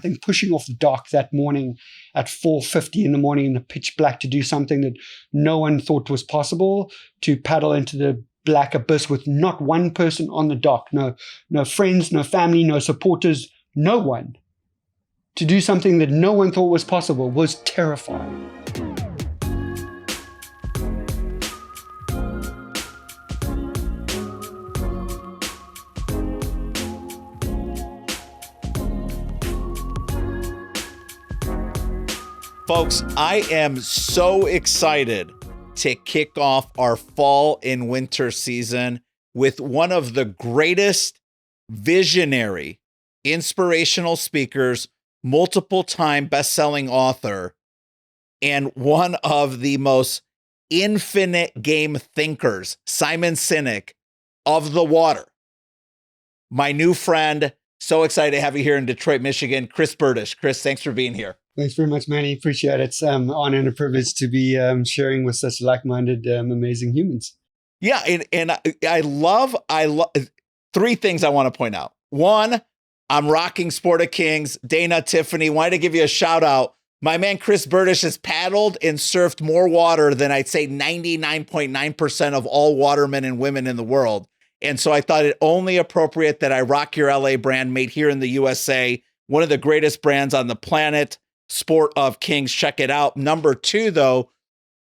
think pushing off the dock that morning at 4:50 in the morning in the pitch black to do something that no one thought was possible, to paddle into the black abyss with not one person on the dock, no friends, no family, no supporters, no one. To do something that no one thought was possible was terrifying. Folks, I am so excited to kick off our fall and winter season with one of the greatest visionary, inspirational speakers, multiple-time best-selling author, and one of the most infinite game thinkers, Simon Sinek, of the water. My new friend, so excited to have you here in Detroit, Michigan, Chris Bertish. Chris, thanks for being here. Thanks very much, Manny. Appreciate it. It's an honor and a privilege to be sharing with such like-minded, amazing humans. Yeah, and I love three things I want to point out. One, I'm rocking Sport of Kings. Dana, Tiffany, wanted to give you a shout out. My man Chris Bertish has paddled and surfed more water than I'd say 99.9% of all watermen and women in the world. And so I thought it only appropriate that I rock your LA brand, made here in the USA, one of the greatest brands on the planet. Sport of Kings, check it out. Number two, though,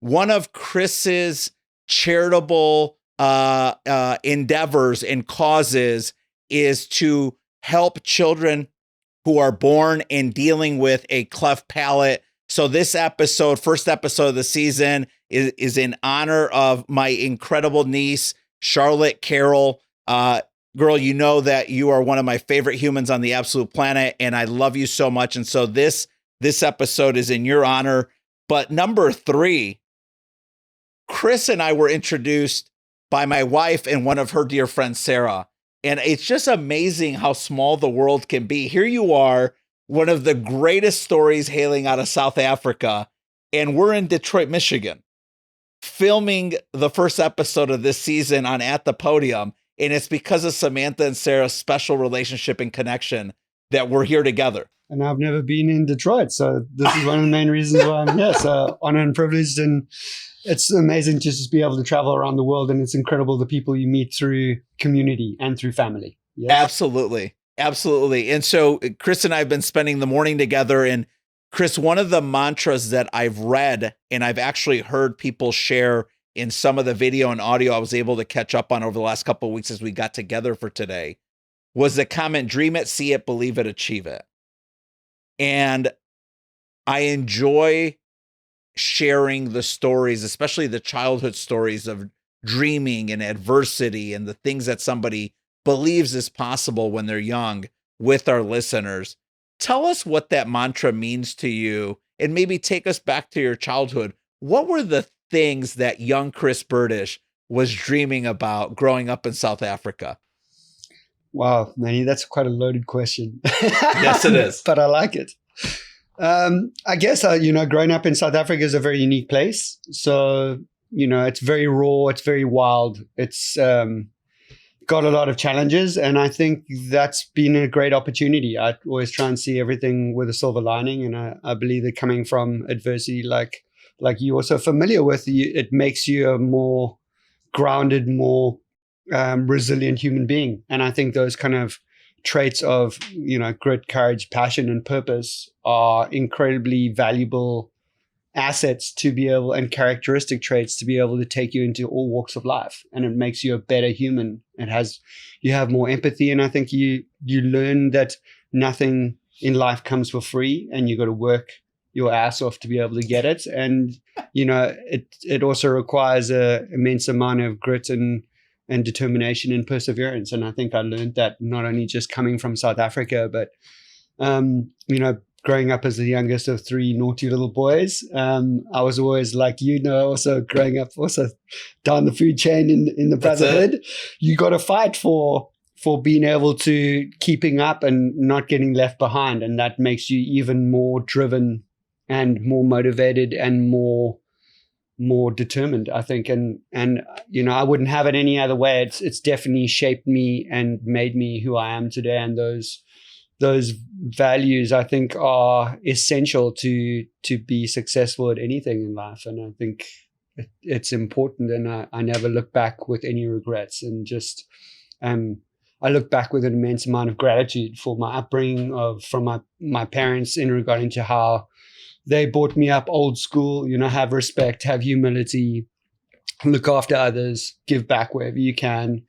one of Chris's charitable endeavors and causes is to help children who are born and dealing with a cleft palate. So this episode, first episode of the season, is in honor of my incredible niece, Charlotte Carroll. Girl, you know that you are one of my favorite humans on the absolute planet, and I love you so much. And so this episode is in your honor. But number three, Chris and I were introduced by my wife and one of her dear friends, Sarah. And it's just amazing how small the world can be. Here you are, one of the greatest stories hailing out of South Africa. And we're in Detroit, Michigan, filming the first episode of this season on At the Podium. And it's because of Samantha and Sarah's special relationship and connection that we're here together. And I've never been in Detroit, so this is one of the main reasons why I'm here. So honored and privileged, and it's amazing to just be able to travel around the world, and it's incredible the people you meet through community and through family. Yeah. Absolutely. And so Chris and I have been spending the morning together, and Chris, one of the mantras that I've read and I've actually heard people share in some of the video and audio I was able to catch up on over the last couple of weeks as we got together for today was the comment, dream it, see it, believe it, achieve it. And I enjoy sharing the stories, especially the childhood stories of dreaming and adversity and the things that somebody believes is possible when they're young with our listeners. Tell us what that mantra means to you, and maybe take us back to your childhood. What were the things that young Chris Bertish was dreaming about growing up in South Africa? Wow, Manny, that's quite a loaded question. Yes, it is. But I like it. I guess, growing up in South Africa is a very unique place. So, it's very raw. It's very wild. It's got a lot of challenges. And I think that's been a great opportunity. I always try and see everything with a silver lining. And I believe that coming from adversity, like you're also familiar with, it makes you a more grounded, more resilient human being. And I think those kind of traits of, grit, courage, passion, and purpose are incredibly valuable assets to be able, and characteristic traits to be able to take you into all walks of life. And it makes you a better human. You have more empathy. And I think you learn that nothing in life comes for free, and you got to work your ass off to be able to get it. And, it also requires a immense amount of grit and determination and perseverance. And I think I learned that not only just coming from South Africa, but, growing up as the youngest of three naughty little boys. I was always like, also growing up also down the food chain in the brotherhood. You got to fight for being able to keeping up and not getting left behind. And that makes you even more driven and more motivated and more determined, I think. And I wouldn't have it any other way. It's definitely shaped me and made me who I am today. And those those values, I think, are essential to be successful at anything in life. And I think it's important, and I never look back with any regrets, and just I look back with an immense amount of gratitude for my upbringing from my parents in regarding to how they brought me up old school, have respect, have humility, look after others, give back wherever you can,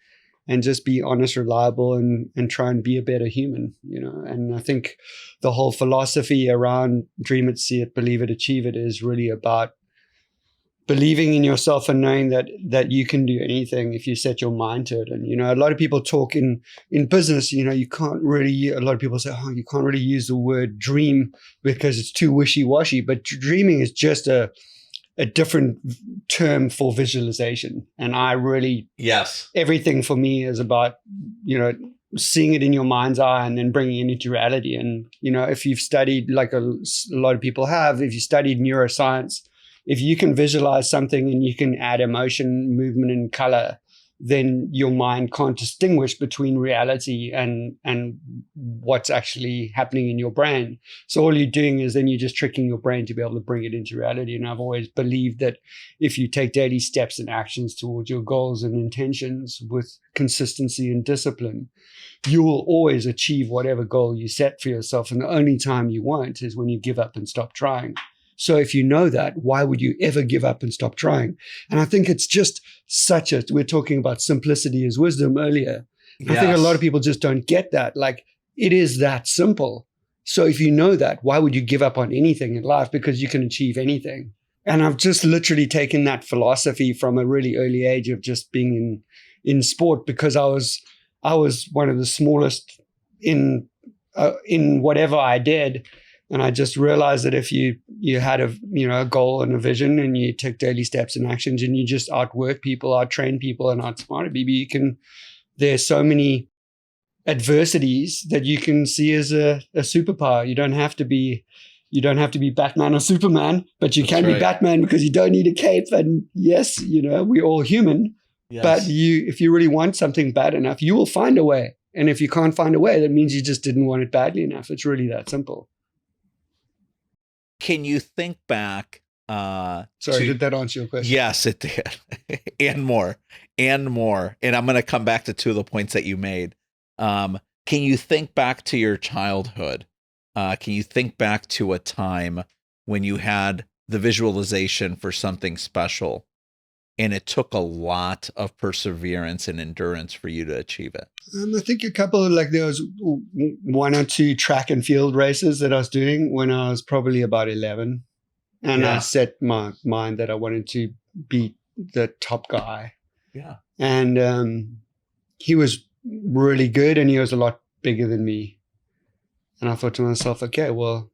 and just be honest, reliable, and try and be a better human, And I think the whole philosophy around dream it, see it, believe it, achieve it is really about believing in yourself and knowing that you can do anything if you set your mind to it. And, a lot of people talk in business, you can't really, a lot of people say, you can't really use the word dream because it's too wishy-washy, but dreaming is just a different term for visualization. And I really, yes, everything for me is about, seeing it in your mind's eye and then bringing it into reality. And, if you've studied, like a lot of people have, if you studied neuroscience, if you can visualize something and you can add emotion, movement, and color, then your mind can't distinguish between reality and what's actually happening in your brain. So all you're doing is then you're just tricking your brain to be able to bring it into reality. And I've always believed that if you take daily steps and actions towards your goals and intentions with consistency and discipline, you will always achieve whatever goal you set for yourself. And the only time you won't is when you give up and stop trying. So if you know that, why would you ever give up and stop trying? And I think it's just we're talking about simplicity as wisdom earlier. Yes. I think a lot of people just don't get that. Like, it is that simple. So if you know that, why would you give up on anything in life? Because you can achieve anything. And I've just literally taken that philosophy from a really early age of just being in sport, because I was one of the smallest in whatever I did. And I just realized that if you had a goal and a vision, and you took daily steps and actions, and you just outwork people, outtrain people, and outsmart people, there's so many adversities that you can see as a superpower. You don't have to be Batman or Superman, but you can be Batman because you don't need a cape. And yes, we're all human. Yes. But if you really want something bad enough, you will find a way. And if you can't find a way, that means you just didn't want it badly enough. It's really that simple. Can you think back? Did that answer your question? Yes, it did. and more. And I'm going to come back to two of the points that you made. Can you think back to your childhood? Can you think back to a time when you had the visualization for something special, and it took a lot of perseverance and endurance for you to achieve it? I think there was 1 or 2 track and field races that I was doing when I was probably about 11. And I set my mind that I wanted to beat the top guy. Yeah. And he was really good, and he was a lot bigger than me. And I thought to myself, okay, well,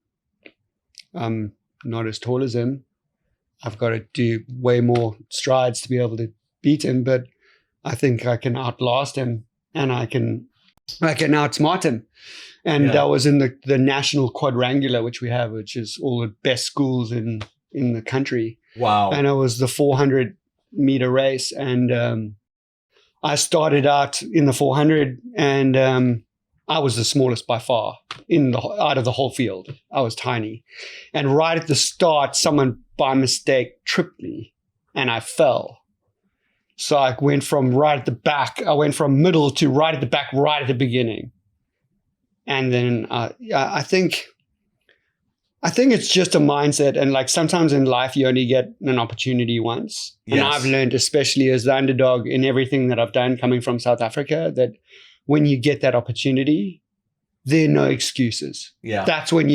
I'm not as tall as him. I've got to do way more strides to be able to beat him, but I think I can outlast him, and I can outsmart him. And that was in the national quadrangular, which we have, which is all the best schools in the country. Wow. And it was the 400-meter race. And I started out in the 400, and I was the smallest by far out of the whole field. I was tiny. And right at the start, someone by mistake tripped me, and I fell. So I went from right at the back. I went from middle to right at the back, right at the beginning. And then I think it's just a mindset. And like sometimes in life, you only get an opportunity once. Yes. And I've learned, especially as the underdog in everything that I've done coming from South Africa, that when you get that opportunity, there are no excuses. Yeah. That's when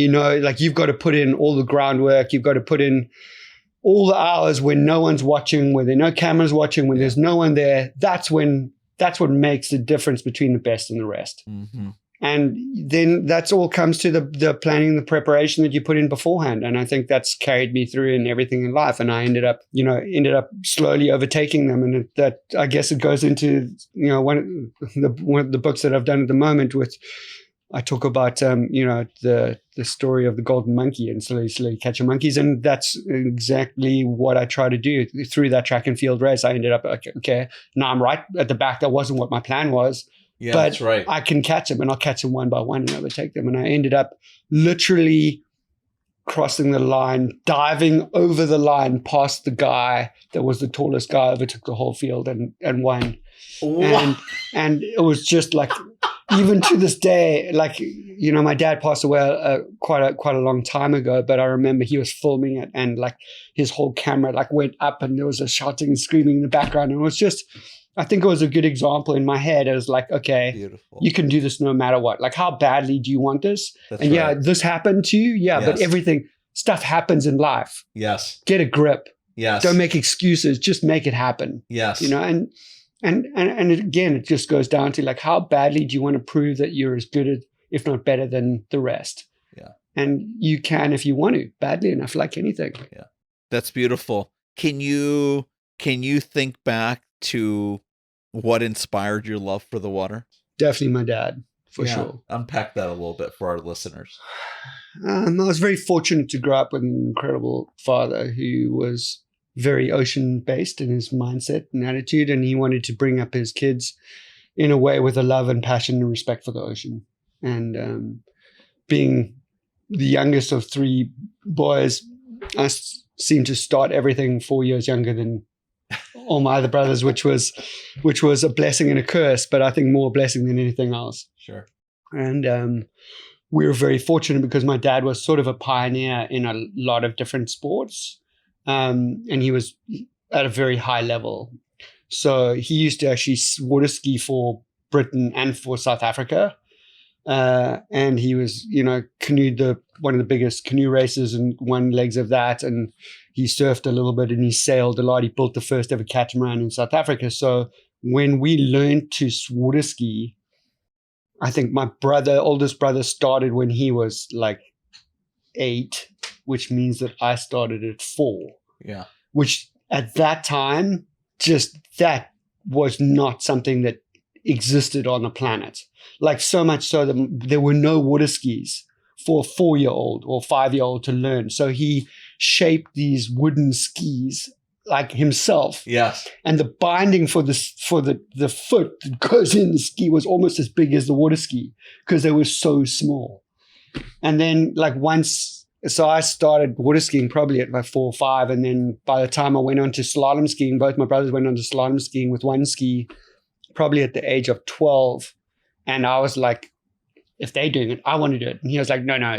like you've got to put in all the groundwork. You've got to put in all the hours when no one's watching, when there are no cameras watching, when there's no one there. That's what makes the difference between the best and the rest. Mm-hmm. And then that's all comes to the planning, the preparation that you put in beforehand. And I think that's carried me through in everything in life. And I ended up slowly overtaking them. And that, I guess it goes into, one of the books that I've done at the moment I talk about, the story of the golden monkey and slowly catching monkeys. And that's exactly what I try to do through that track and field race. I ended up, okay, now I'm right at the back. That wasn't what my plan was. Yeah, but that's right. I can catch them, and I'll catch them one by one and overtake them. And I ended up literally crossing the line, diving over the line past the guy that was the tallest guy, overtook the whole field and won. And it was just like, even to this day, like, you know, my dad passed away quite a long time ago, but I remember he was filming it, and like his whole camera like went up, and there was a shouting and screaming in the background. And it was just, I think it was a good example in my head. It was like, okay, beautiful. You can do this no matter what. Like, how badly do you want this? That's and right. yeah, this happened to you. Yeah, Yes. but stuff happens in life. Yes. Get a grip. Yes. Don't make excuses. Just make it happen. Yes. You know, and again, it just goes down to like, how badly do you want to prove that you're as good at, if not better than the rest? Yeah. And you can, if you want to, badly enough, like anything. Yeah. That's beautiful. Can you think back to what inspired your love for the water? Definitely my dad, for sure. Unpack that a little bit for our listeners. I was very fortunate to grow up with an incredible father who was very ocean-based in his mindset and attitude, and he wanted to bring up his kids in a way with a love and passion and respect for the ocean. And being the youngest of three boys, I seemed to start everything 4 years younger than all my other brothers, which was a blessing and a curse, but I think more a blessing than anything else. Sure. And we were very fortunate because my dad was sort of a pioneer in a lot of different sports. And he was at a very high level. So he used to actually water ski for Britain and for South Africa. And he was, you know, canoed one of the biggest canoe races and won legs of that. And he surfed a little bit and he sailed a lot. He built the first ever catamaran in South Africa. So when we learned to water ski, I think my oldest brother started when he was like 8, which means that I started at 4. Yeah. Which at that time, just that was not something that existed on the planet. Like, so much so that there were no water skis for a 4-year-old or 5-year-old to learn. So he shaped these wooden skis like himself. Yes. And the binding for the foot that goes in the ski was almost as big as the water ski because they were so small. And then so I started water skiing probably at like 4 or 5. And then by the time I went on to slalom skiing, both my brothers went on to slalom skiing with one ski, probably at the age of 12. And I was like, if they're doing it, I want to do it. And he was like, no,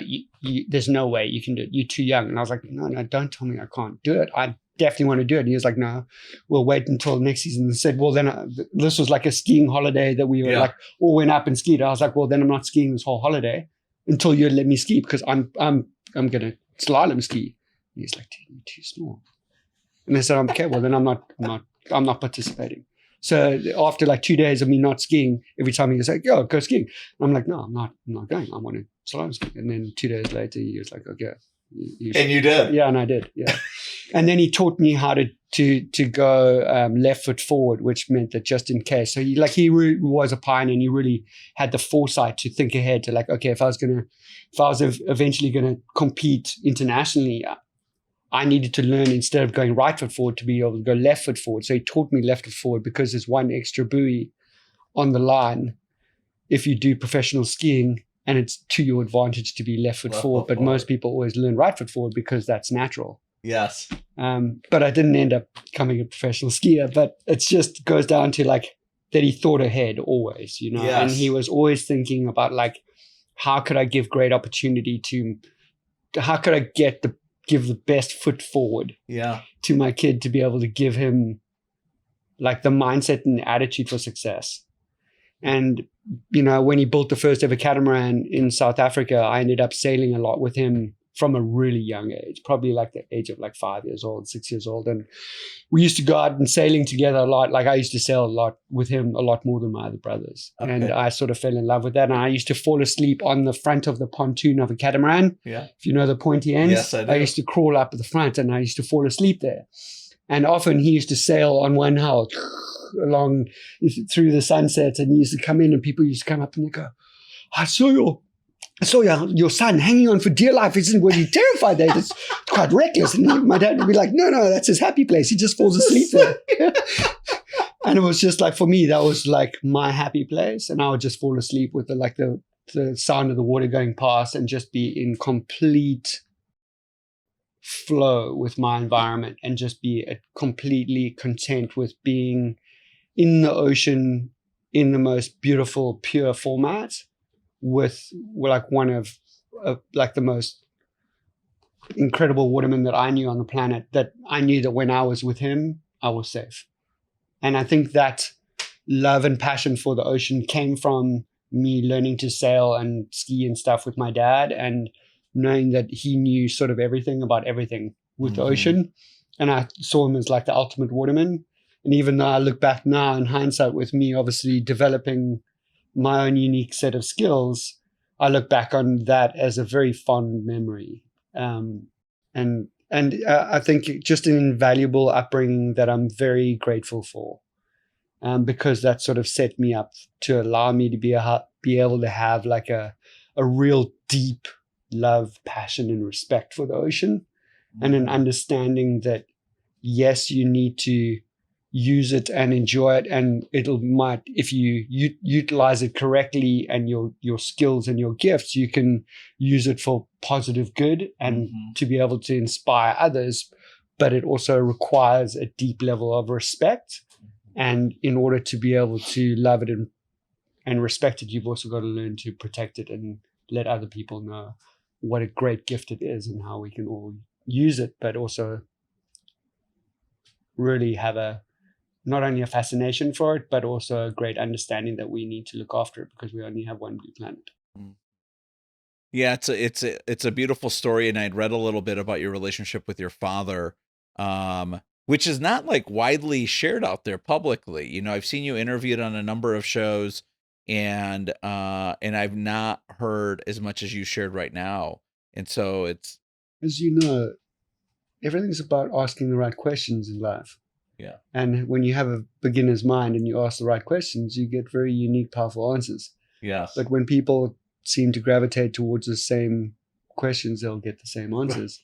there's no way you can do it. You're too young. And I was like, no, don't tell me I can't do it. I definitely want to do it. And he was like, no, we'll wait until next season. And said, well, then this was like a skiing holiday that we were all went up and skied. I was like, well, then I'm not skiing this whole holiday until you let me ski because I'm going to slalom ski. And he's like, dude, you're too small. And I said, okay, well, then I'm not participating. So after like 2 days of me not skiing, every time he was like, yo, go skiing. I'm like, no, I'm not going. I want to slalom ski. And then 2 days later, he was like, okay. And you did? Yeah, and I did. Yeah. And then he taught me how to go left foot forward, which meant that just in case. So he really was a pioneer, and he really had the foresight to think ahead to like, okay, if I was eventually going to compete internationally, I needed to learn, instead of going right foot forward, to be able to go left foot forward. So he taught me left foot forward because there's one extra buoy on the line if you do professional skiing, and it's to your advantage to be left foot forward. But most people always learn right foot forward because that's natural. Yes. But I didn't end up becoming a professional skier. But it just goes down to like that he thought ahead always, you know, Yes. and he was always thinking about like, how could I give great opportunity how could I give the best foot forward to my kid to be able to give him like the mindset and the attitude for success. And, you know, when he built the first ever catamaran in South Africa, I ended up sailing a lot with him from a really young age, probably like the age of like 5 years old, 6 years old. And we used to go out and sailing together a lot. Like I used to sail a lot with him, a lot more than my other brothers. Okay. And I sort of fell in love with that. And I used to fall asleep on the front of the pontoon of a catamaran. Yeah. If you know the pointy ends. Yes, I do. I used to crawl up at the front and I used to fall asleep there. And often he used to sail on one hull along through the sunset, and he used to come in and people used to come up and they go, I saw your son hanging on for dear life. Was he terrified there? It's quite reckless. And my dad would be like, no, that's his happy place. He just falls asleep there. And it was just like, for me, that was like my happy place. And I would just fall asleep with the sound of the water going past and just be in complete flow with my environment and just be completely content with being in the ocean in the most beautiful, pure format with like one of like the most incredible watermen that I knew on the planet, that I knew that when I was with him, I was safe. And I think that love and passion for the ocean came from me learning to sail and ski and stuff with my dad, and knowing that he knew sort of everything about everything with the ocean. And I saw him as like the ultimate waterman. And even though I look back now in hindsight, with me obviously developing my own unique set of skills, I look back on that as a very fond memory. And I think just an invaluable upbringing that I'm very grateful for, because that sort of set me up to allow me to be able to have like a real deep love, passion, and respect for the ocean, and an understanding that, yes, you need to use it and enjoy it, and if you utilize it correctly and your skills and your gifts, you can use it for positive good and to be able to inspire others. But it also requires a deep level of respect, and in order to be able to love it and respect it, you've also got to learn to protect it and let other people know what a great gift it is and how we can all use it, but also really have not only a fascination for it, but also a great understanding that we need to look after it because we only have one blue planet. Yeah, it's a beautiful story, and I'd read a little bit about your relationship with your father, which is not like widely shared out there publicly. You know, I've seen you interviewed on a number of shows, and I've not heard as much as you shared right now. And so it's, as you know, everything's about asking the right questions in life. Yeah. And when you have a beginner's mind and you ask the right questions, you get very unique, powerful answers. Yes. But when people seem to gravitate towards the same questions, they'll get the same answers.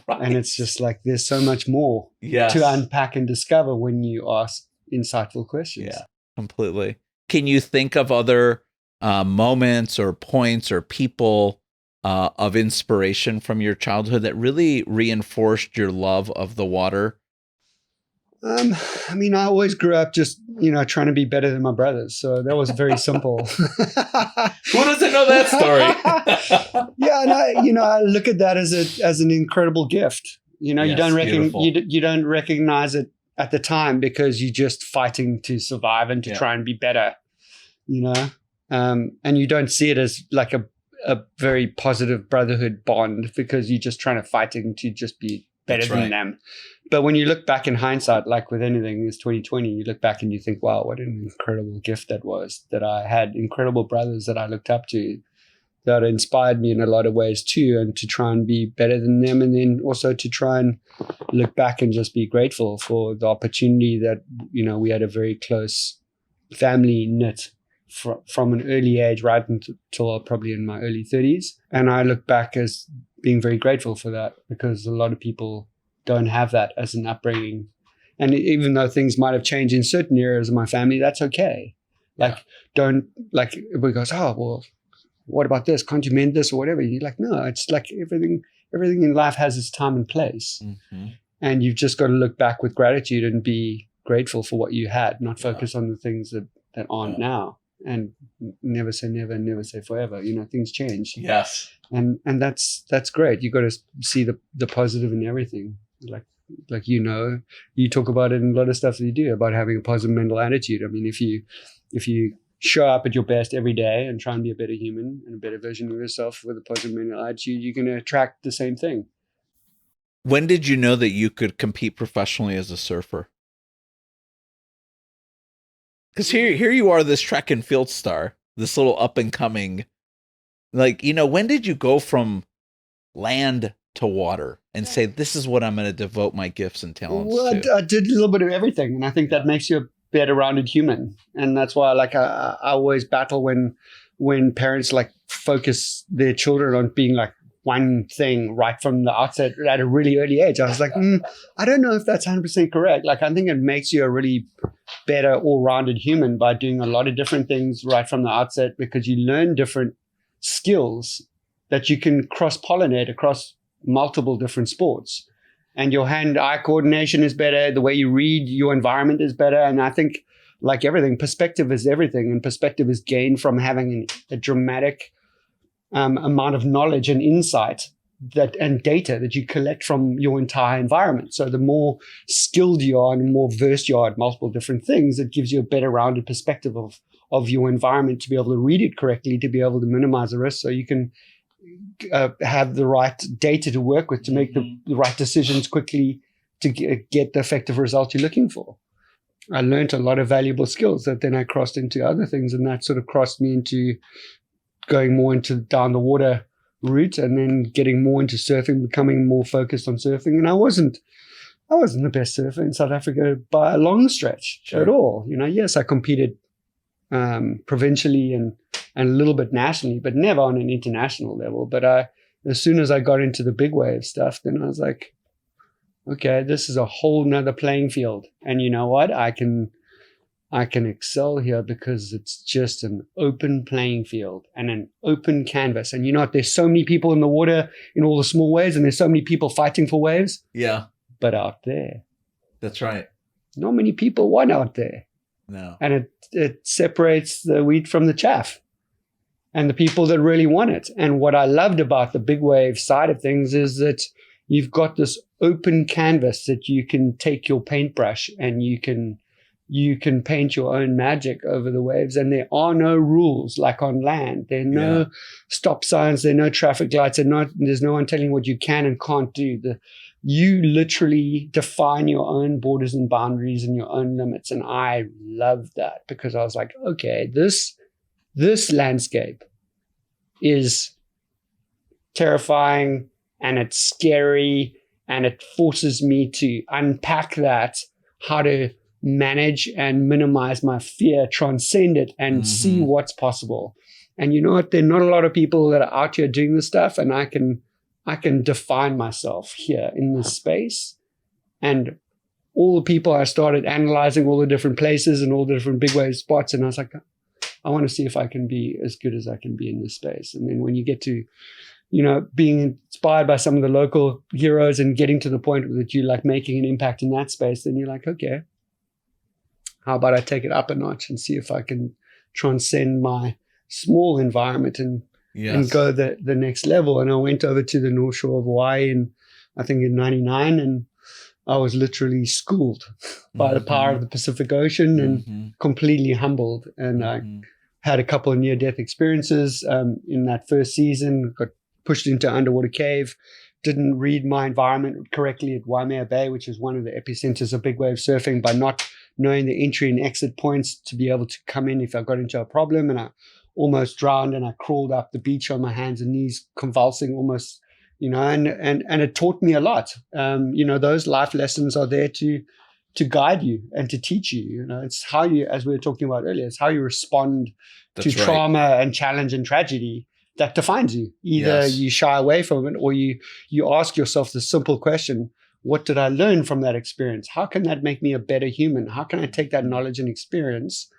Right. And it's just like there's so much more to unpack and discover when you ask insightful questions. Yeah, completely. Can you think of other moments or points or people of inspiration from your childhood that really reinforced your love of the water? I mean, I always grew up just, trying to be better than my brothers. So that was very simple. Who doesn't know that story? Yeah, and I look at that as an incredible gift. You don't recognize it at the time because you're just fighting to survive and to try and be better. And you don't see it as like a very positive brotherhood bond because you're just trying to fighting to just be better than them. But when you look back in hindsight, like with anything, it's 2020, you look back and you think, wow, what an incredible gift that was, that I had incredible brothers that I looked up to, that inspired me in a lot of ways too, and to try and be better than them. And then also to try and look back and just be grateful for the opportunity that, we had a very close family knit from an early age right until probably in my early 30s. And I look back as being very grateful for that because a lot of people don't have that as an upbringing. And even though things might have changed in certain areas of my family, that's okay. Everybody goes, oh, well, what about this? Can't you mend this or whatever? You're like, no, it's like everything in life has its time and place. Mm-hmm. And you've just got to look back with gratitude and be grateful for what you had, not focus on the things that aren't now. And never say never, never say forever. Things change. Yes. And that's great. You got to see the positive in everything. Like you talk about it in a lot of stuff that you do about having a positive mental attitude. I mean, if you show up at your best every day and try and be a better human and a better version of yourself with a positive mental attitude, you're going to attract the same thing. When did you know that you could compete professionally as a surfer? Because here you are, this track and field star, this little up and coming. When did you go from land to water and say, this is what I'm going to devote my gifts and talents to? I did a little bit of everything. And I think that makes you a better rounded human. And that's why I always battle when parents focus their children on being one thing right from the outset at a really early age. I was like, I don't know if that's 100% correct. Like, I think it makes you a really better all-rounded human by doing a lot of different things right from the outset, because you learn different skills that you can cross-pollinate across multiple different sports. And your hand-eye coordination is better. The way you read your environment is better. And I think, like everything, perspective is everything. And perspective is gained from having a dramatic amount of knowledge and insight and data that you collect from your entire environment. So the more skilled you are and the more versed you are at multiple different things, it gives you a better rounded perspective of your environment to be able to read it correctly, to be able to minimize the risk, so you can have the right data to work with to make the right decisions quickly to get the effective result you're looking for. I learned a lot of valuable skills that then I crossed into other things, and that sort of crossed me into going more into down the water route, and then getting more into surfing, becoming more focused on surfing. And I wasn't the best surfer in South Africa by a long stretch at all. Yes, I competed provincially and a little bit nationally, but never on an international level. But as soon as I got into the big wave stuff, then I was like, okay, this is a whole nother playing field. And you know what? I can excel here because it's just an open playing field and an open canvas. And you know what? There's so many people in the water in all the small waves, and there's so many people fighting for waves. Yeah. But out there, that's right, not many people want out there. No. And it separates the wheat from the chaff, and the people that really want it. And what I loved about the big wave side of things is that you've got this open canvas that you can take your paintbrush and you can paint your own magic over the waves. And there are no rules like on land. There are no stop signs. There are no traffic lights. There's no one telling you what you can and can't do. You literally define your own borders and boundaries and your own limits. And I love that, because I was like, okay, this landscape is terrifying and it's scary, and it forces me to unpack that, how to manage and minimize my fear, transcend it, and see what's possible. And you know what? There are not a lot of people that are out here doing this stuff, and I can define myself here in this space. And all the people, I started analyzing all the different places and all the different big wave spots, and I was like, I want to see if I can be as good as I can be in this space. And then when you get to, being inspired by some of the local heroes and getting to the point that you like making an impact in that space, then you're like, okay, how about I take it up a notch and see if I can transcend my small environment and go the next level. And I went over to the North Shore of Hawaii, and I think in 99, and I was literally schooled by the power of the Pacific Ocean and completely humbled. And I had a couple of near-death experiences in that first season, got pushed into underwater cave, didn't read my environment correctly at Waimea Bay, which is one of the epicenters of big wave surfing, by not knowing the entry and exit points to be able to come in if I got into a problem. And I almost drowned, and I crawled up the beach on my hands and knees, convulsing almost, and it taught me a lot. Those life lessons are there to guide you and to teach you. It's how you, as we were talking about earlier, it's how you respond to trauma and challenge and tragedy that defines you. Either you shy away from it, or you ask yourself the simple question, what did I learn from that experience? How can that make me a better human? How can I take that knowledge and experience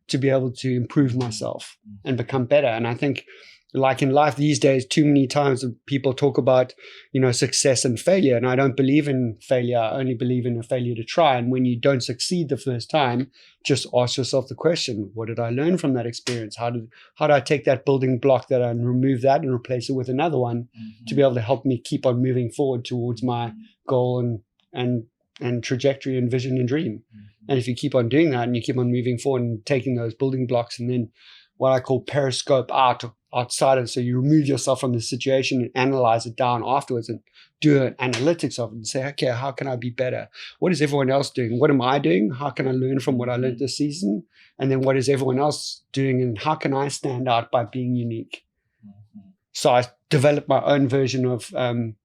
to be able to improve myself and become better? And I think, like in life these days, too many times people talk about, success and failure. And I don't believe in failure. I only believe in a failure to try. And when you don't succeed the first time, just ask yourself the question, what did I learn from that experience? How do I take that building block that and remove that and replace it with another one to be able to help me keep on moving forward towards my goal and trajectory and vision and dream? And if you keep on doing that and you keep on moving forward and taking those building blocks and then what I call periscope outside of it, so you remove yourself from the situation and analyze it down afterwards and do an analytics of it and say, okay, how can I be better? What is everyone else doing? What am I doing? How can I learn from what I learned this season? And then what is everyone else doing? And how can I stand out by being unique? So I developed my own version of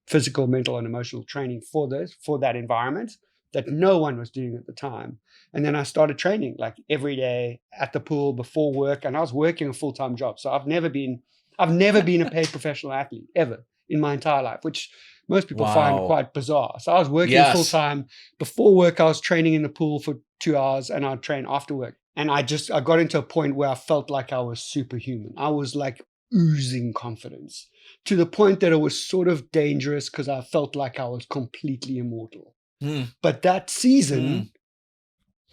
physical, mental, and emotional training for that environment that no one was doing at the time. And then I started training like every day at the pool before work. And I was working a full-time job. So I've never been a paid professional athlete ever in my entire life, which most people find quite bizarre. So I was working full time. Before work, I was training in the pool for 2 hours, and I'd train after work. And I got into a point where I felt like I was superhuman. I was like oozing confidence to the point that it was sort of dangerous because I felt like I was completely immortal. But that season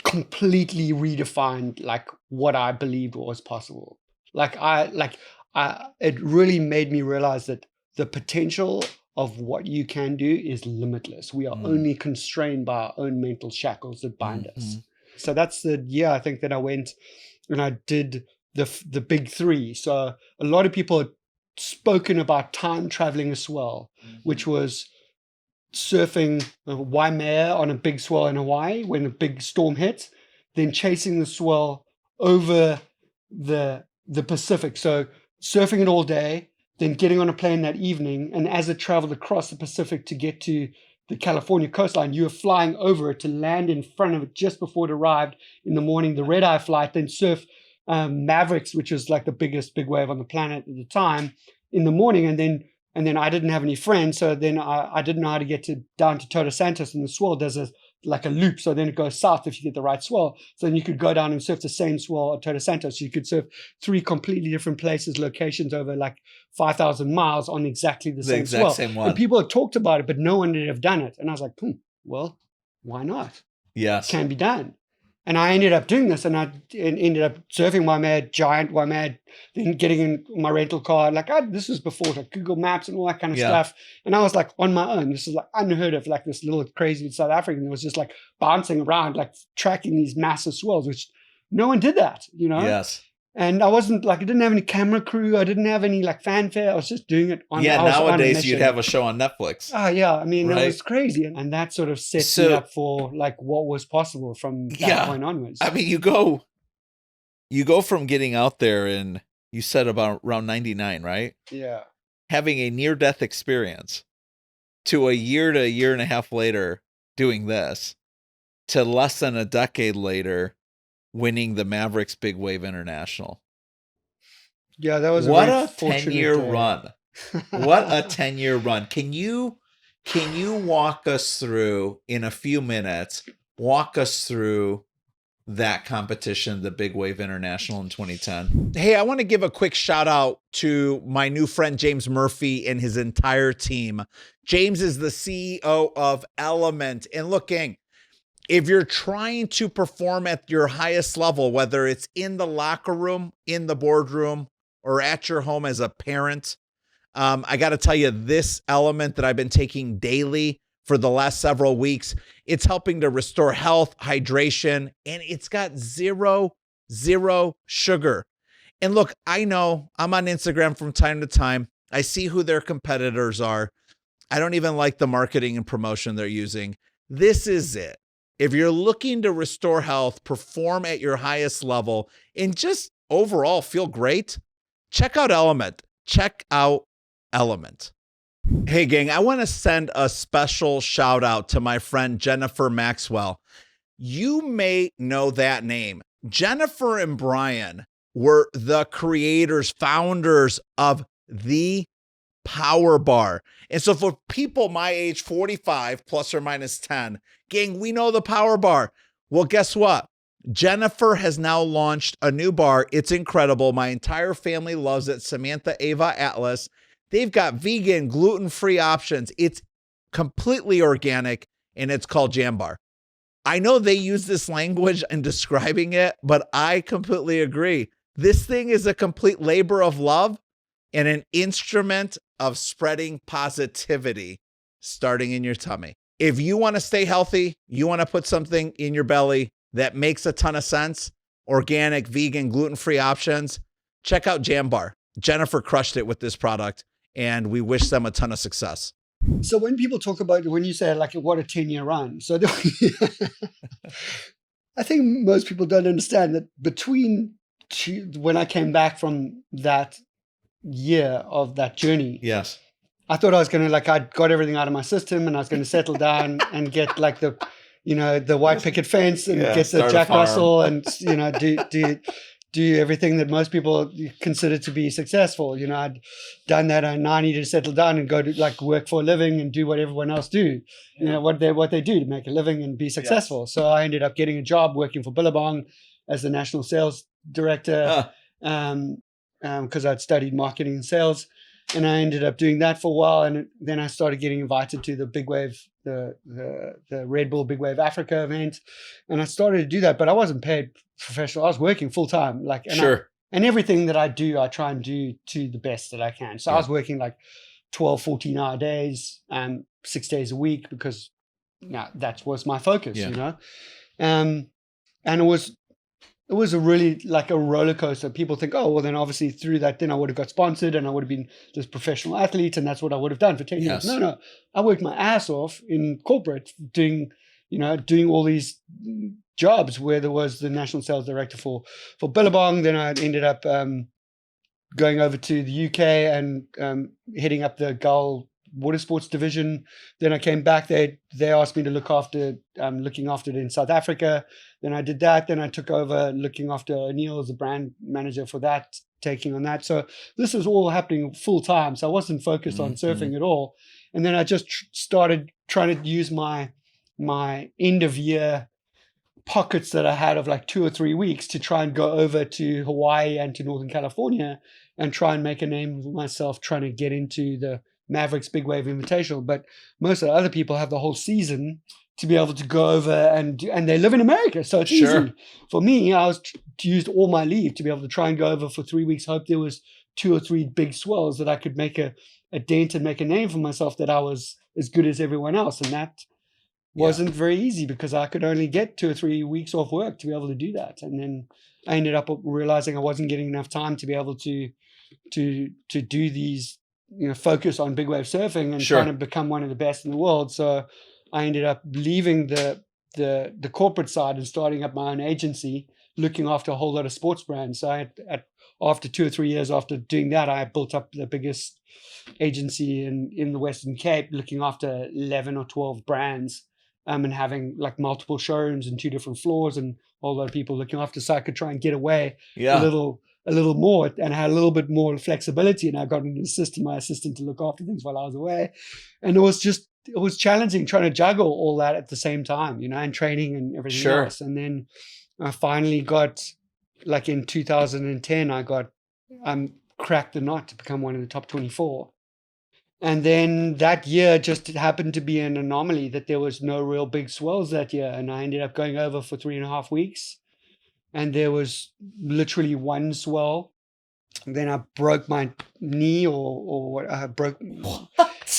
completely redefined like what I believed was possible. It really made me realize that the potential of what you can do is limitless. We are only constrained by our own mental shackles that bind us. So that's the year I think that I went and I did the big 3. So a lot of people had spoken about time traveling a swell, which was surfing Waimea on a big swell in Hawaii when a big storm hit, then chasing the swell over the Pacific. So surfing it all day, then getting on a plane that evening, and as it traveled across the Pacific to get to the California coastline, you were flying over it to land in front of it just before it arrived in the morning, the red-eye flight, then surf Mavericks, which was like the biggest big wave on the planet at the time, in the morning, and then I didn't have any friends, so then I didn't know how to get down to Todos Santos, and the swell does a loop, so then it goes south if you get the right swell. So then you could go down and surf the same swell at Todos Santos. You could surf 3 completely different places, locations over like 5,000 miles on exactly the same swell. Same one. And people had talked about it, but no one had ever done it. And I was like, well, why not? Yes. It can be done. And I ended up doing this, and I ended up surfing Waimea, giant Waimea, then getting in my rental car. Like, this was before like Google Maps and all that kind of stuff. And I was like on my own. This is like unheard of, like this little crazy South African that was just like bouncing around, like tracking these massive swells, which no one did that, you know? Yes. And I wasn't like, I didn't have any camera crew. I didn't have any like fanfare. I was just doing it on. Nowadays you'd have a show on Netflix. Oh yeah. I mean, it was crazy. And that sort of set me up for like what was possible from that point onwards. I mean, you go from getting out there, and you said about around 99, right? Yeah. Having a near-death experience to a year and a half later doing this, to less than a decade later winning the Mavericks Big Wave International. Yeah, that was what a 10-year run. What a 10-year run. Can you walk us through in a few minutes, that competition, the Big Wave International in 2010? Hey, I want to give a quick shout out to my new friend, James Murphy, and his entire team. James is the CEO of Element. And looking, if you're trying to perform at your highest level, whether it's in the locker room, in the boardroom, or at your home as a parent, I got to tell you, this Element that I've been taking daily for the last several weeks, it's helping to restore health, hydration, and it's got zero sugar. And look, I know I'm on Instagram from time to time. I see who their competitors are. I don't even like the marketing and promotion they're using. This is it. If you're looking to restore health, perform at your highest level, and just overall feel great, check out Element. Hey, gang, I want to send a special shout out to my friend Jennifer Maxwell. You may know that name. Jennifer and Brian were the founders of the Power Bar. And so for people my age, 45 plus or minus 10, gang, we know the Power Bar. Well, guess what? Jennifer has now launched a new bar. It's incredible. My entire family loves it. Samantha, Ava, Atlas. They've got vegan, gluten-free options. It's completely organic, and it's called Jam Bar. I know they use this language in describing it, but I completely agree. This thing is a complete labor of love and an instrument of spreading positivity starting in your tummy. If you want to stay healthy, you want to put something in your belly that makes a ton of sense, organic, vegan, gluten-free options, check out Jam Bar. Jennifer crushed it with this product, and we wish them a ton of success. So when people talk about, when you say like, what a 10-year run, so I think most people don't understand that between when I came back from that year of that journey, yes, I thought I was going to I'd got everything out of my system and I was going to settle down and get like the white picket fence and get the Jack Russell and, do everything that most people consider to be successful. You know, I'd done that, and now I needed to settle down and go to like work for a living and do what everyone else do. You know, what they do to make a living and be successful. Yes. So I ended up getting a job working for Billabong as the national sales director, because I'd studied marketing and sales. And I ended up doing that for a while, and then I started getting invited to the Big Wave, the Red Bull Big Wave Africa event, and I started to do that. But I wasn't paid professional. I was working full time, like and everything that I do, I try and do to the best that I can. So I was working like 12, 14-hour days, 6 days a week, because that was my focus, you know. And it was a really like a roller coaster. People think, oh, well, then obviously through that, then I would have got sponsored and I would have been this professional athlete, and that's what I would have done for 10 years. No, I worked my ass off in corporate doing all these jobs where there was the national sales director for Billabong. Then I ended up going over to the UK and heading up the Gull water sports division. Then I came back. They asked me to look after looking after it in South Africa. Then I did that. Then I took over looking after O'Neill as the brand manager for that, taking on that. So this was all happening full time. So I wasn't focused on surfing at all. And then I just started trying to use my end of year pockets that I had of like 2 or 3 weeks to try and go over to Hawaii and to Northern California and try and make a name for myself, trying to get into the Mavericks Big Wave Invitational. But most of the other people have the whole season to be able to go over and they live in America, so it's easy. For me, I was used all my leave to be able to try and go over for 3 weeks, hope there was 2 or 3 big swells that I could make a dent and make a name for myself, that I was as good as everyone else. And that wasn't very easy, because I could only get 2 or 3 weeks off work to be able to do that. And then I ended up realizing I wasn't getting enough time to be able to do these, focus on big wave surfing and trying to become one of the best in the world. So I ended up leaving the corporate side and starting up my own agency, looking after a whole lot of sports brands. So after 2 or 3 years after doing that, I built up the biggest agency in the Western Cape, looking after 11 or 12 brands, and having like multiple showrooms and 2 different floors and a whole lot of people looking after. So I could try and get away a little more, and I had a little bit more flexibility. And I got my assistant to look after things while I was away. And it was challenging trying to juggle all that at the same time, and training and everything else. And then I finally got, like in 2010, I cracked the nut to become one of the top 24. And then that year just happened to be an anomaly that there was no real big swells that year. And I ended up going over for 3.5 weeks. And there was literally one swell. And then I broke my knee or what I broke. What?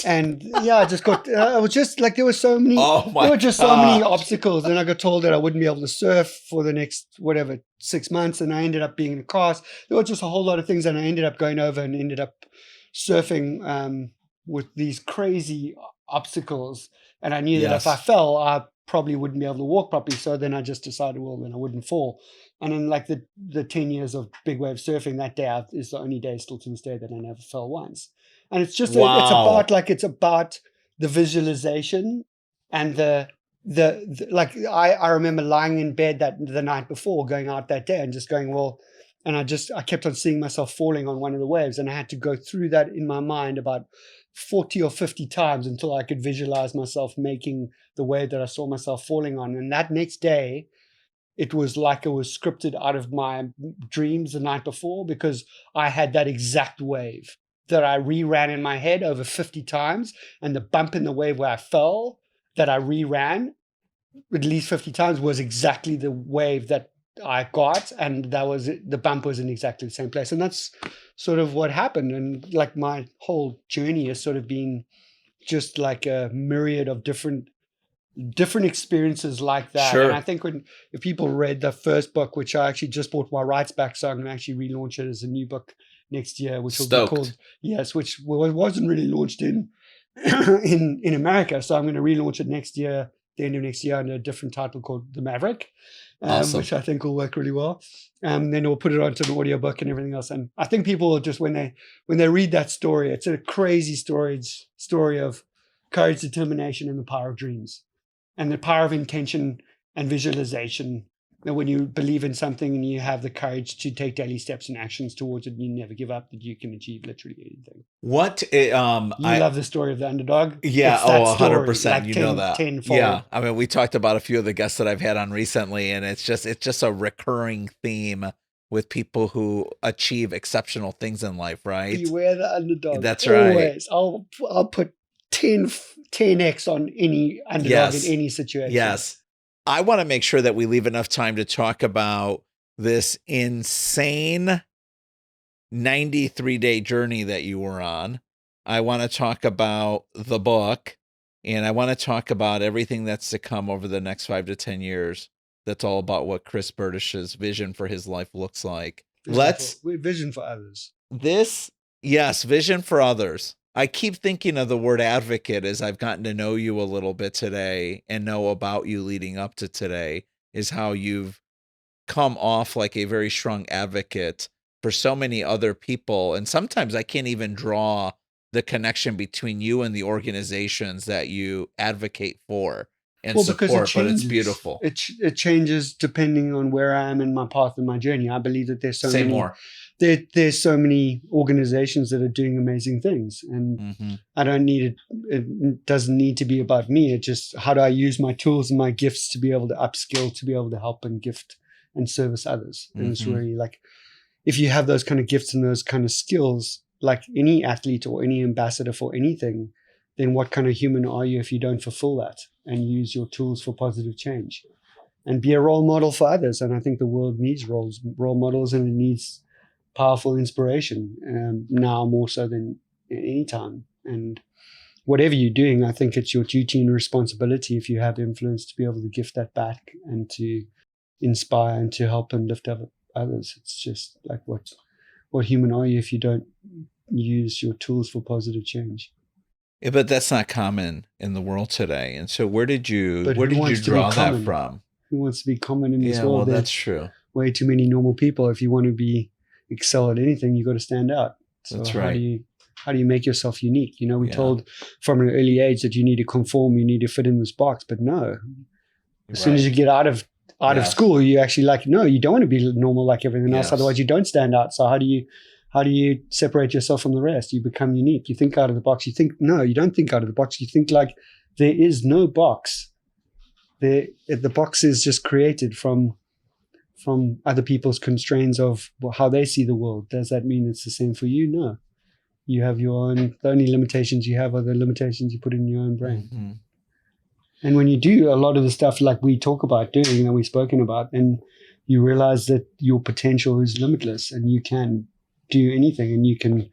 And I just got, it was just like, there were so many obstacles. And I got told that I wouldn't be able to surf for the next, 6 months. And I ended up being in a cast. There were just a whole lot of things. And I ended up going over and ended up surfing with these crazy obstacles. And I knew that if I fell, I probably wouldn't be able to walk properly. So then I just decided, well, then I wouldn't fall. And in like the 10 years of big wave surfing, that day is the only day still to this day that I never fell once. And it's just it's about the visualization and the I remember lying in bed the night before, going out that day and just going, well, and I kept on seeing myself falling on one of the waves, and I had to go through that in my mind about 40 or 50 times until I could visualize myself making the wave that I saw myself falling on. And that next day, it was like it was scripted out of my dreams the night before, because I had that exact wave that I reran in my head over 50 times, and the bump in the wave where I fell that I reran at least 50 times was exactly the wave that I got, and that was it. The bump was in exactly the same place. And that's sort of what happened. And like my whole journey has sort of been just like a myriad of different experiences like that. And I think if people read the first book, which I actually just bought my rights back, so I'm going to actually relaunch it as a new book next year, which will be called, which wasn't really launched in America. So I'm going to relaunch it next year, the end of next year, under a different title called The Maverick. Which I think will work really well. Then we'll put it onto an audiobook and everything else. And I think people will just, when they read that story, it's a crazy story of courage, determination, and the power of dreams, and the power of intention and visualization And when you believe in something and you have the courage to take daily steps and actions towards it, and you never give up, that you can achieve literally anything. I love the story of the underdog. Yeah, It's that 100%. story, like You 10, know that. tenfold. Yeah. I mean, we talked about a few of the guests that I've had on recently, and it's just a recurring theme with people who achieve exceptional things in life, right? Beware the underdog. That's right. Always. I'll put 10x on any underdog in any situation. Yes. I want to make sure that we leave enough time to talk about this insane 93-day journey that you were on. I want to talk about the book, and I want to talk about everything that's to come over the next 5 to 10 years. That's all about what Chris Bertish's vision for his life looks like. Vision for others. Vision for others. I keep thinking of the word advocate as I've gotten to know you a little bit today and know about you leading up to today, is how you've come off like a very strong advocate for so many other people. And sometimes I can't even draw the connection between you and the organizations that you advocate for and support, but it's beautiful. It changes depending on where I am in my path and my journey. I believe that there's there's so many organizations that are doing amazing things, and I don't need it. It doesn't need to be about me. It's just, how do I use my tools and my gifts to be able to upskill, to be able to help and gift and service others. And it's really like, if you have those kind of gifts and those kind of skills, like any athlete or any ambassador for anything, then what kind of human are you if you don't fulfill that and use your tools for positive change and be a role model for others? And I think the world needs role models, and it needs powerful inspiration now more so than any time. And whatever you're doing, I think it's your duty and responsibility, if you have influence, to be able to gift that back and to inspire and to help and lift up others. It's just like, what human are you if you don't use your tools for positive change? Yeah, but that's not common in the world today. And so where did you draw that from? Who wants to be common in this world? Well, that's true. Way too many normal people. If you want to excel at anything, you got to stand out. So that's right. How do you make yourself unique? We're told from an early age that you need to conform, you need to fit in this box. But no, as soon as you get out of school, you actually you don't want to be normal like everything else. Otherwise you don't stand out. So how do you separate yourself from the rest? You become unique. You think out of the box. No, you don't think out of the box. You think like there is no box. The box is just created from other people's constraints of how they see the world. Does that mean it's the same for you? No. You have your own. The only limitations you have are the limitations you put in your own brain. Mm-hmm. And when you do a lot of the stuff like we talk about doing and we've spoken about, and you realize that your potential is limitless and you can do anything, and you can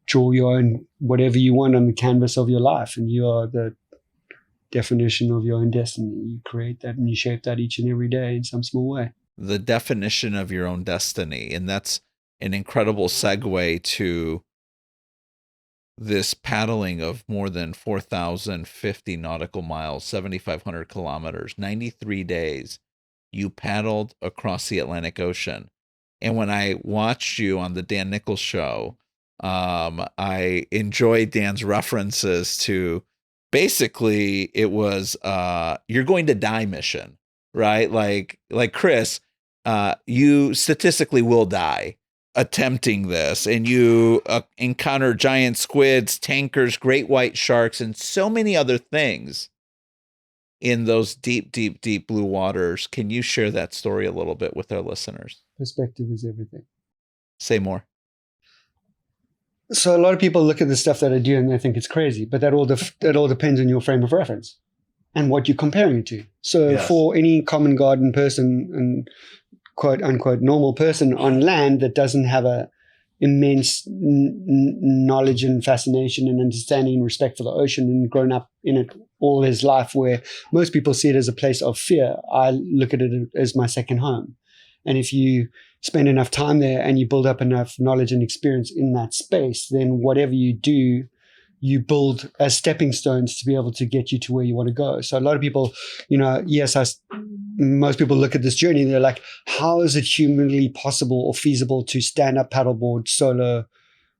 draw your own whatever you want on the canvas of your life, and you are the definition of your own destiny. You create that and you shape that each and every day in some small way. The definition of your own destiny. And that's an incredible segue to this paddling of more than 4,050 nautical miles, 7,500 kilometers, 93 days. You paddled across the Atlantic Ocean. And when I watched you on the Dan Nichols show, I enjoyed Dan's references to, basically it was you're going to die mission, right? Like Chris, you statistically will die attempting this, and you encounter giant squids, tankers, great white sharks, and so many other things in those deep, deep, deep blue waters. Can you share that story a little bit with our listeners? Perspective is everything. Say more. So a lot of people look at the stuff that I do and they think it's crazy, but that all depends on your frame of reference and what you're comparing it to. So for any common garden person and quote unquote normal person on land that doesn't have a immense knowledge and fascination and understanding and respect for the ocean and grown up in it all his life, where most people see it as a place of fear, I look at it as my second home. And if you spend enough time there and you build up enough knowledge and experience in that space, then whatever you do, you build as stepping stones to be able to get you to where you want to go. So a lot of people, most people look at this journey and they're like, how is it humanly possible or feasible to stand up paddleboard solo,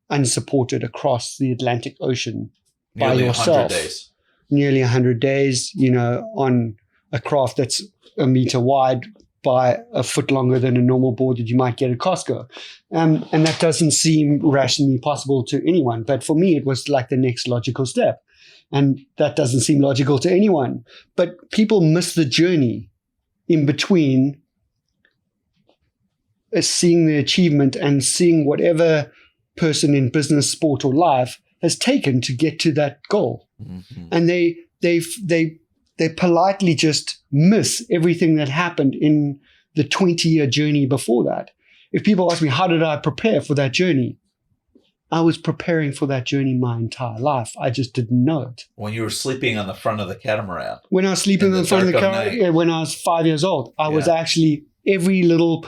unsupported across the Atlantic Ocean by yourself? Nearly 100 days, on a craft that's a meter wide by a foot longer than a normal board that you might get at Costco. And that doesn't seem rationally possible to anyone. But for me, it was like the next logical step. And that doesn't seem logical to anyone. But people miss the journey in between seeing the achievement and seeing whatever person in business, sport, or life has taken to get to that goal. Mm-hmm. And they politely just miss everything that happened in the 20-year journey before that. If people ask me, how did I prepare for that journey? I was preparing for that journey my entire life. I just didn't know it. When you were sleeping on the front of the catamaran. When I was sleeping on the front of the catamaran, when I was 5 years old, I was actually every little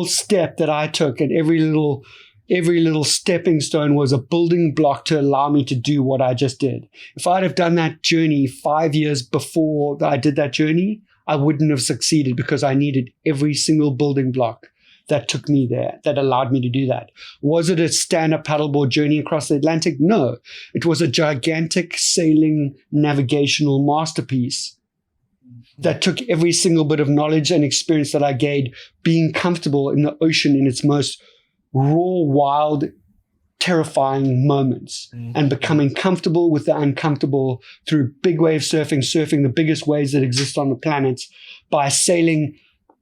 step that I took and every little stepping stone was a building block to allow me to do what I just did. If I'd have done that journey 5 years before I did that journey, I wouldn't have succeeded because I needed every single building block that took me there, that allowed me to do that. Was it a stand-up paddleboard journey across the Atlantic? No. It was a gigantic sailing navigational masterpiece that took every single bit of knowledge and experience that I gained being comfortable in the ocean in its most raw, wild, terrifying moments, and becoming comfortable with the uncomfortable through big wave surfing the biggest waves that exist on the planet, by sailing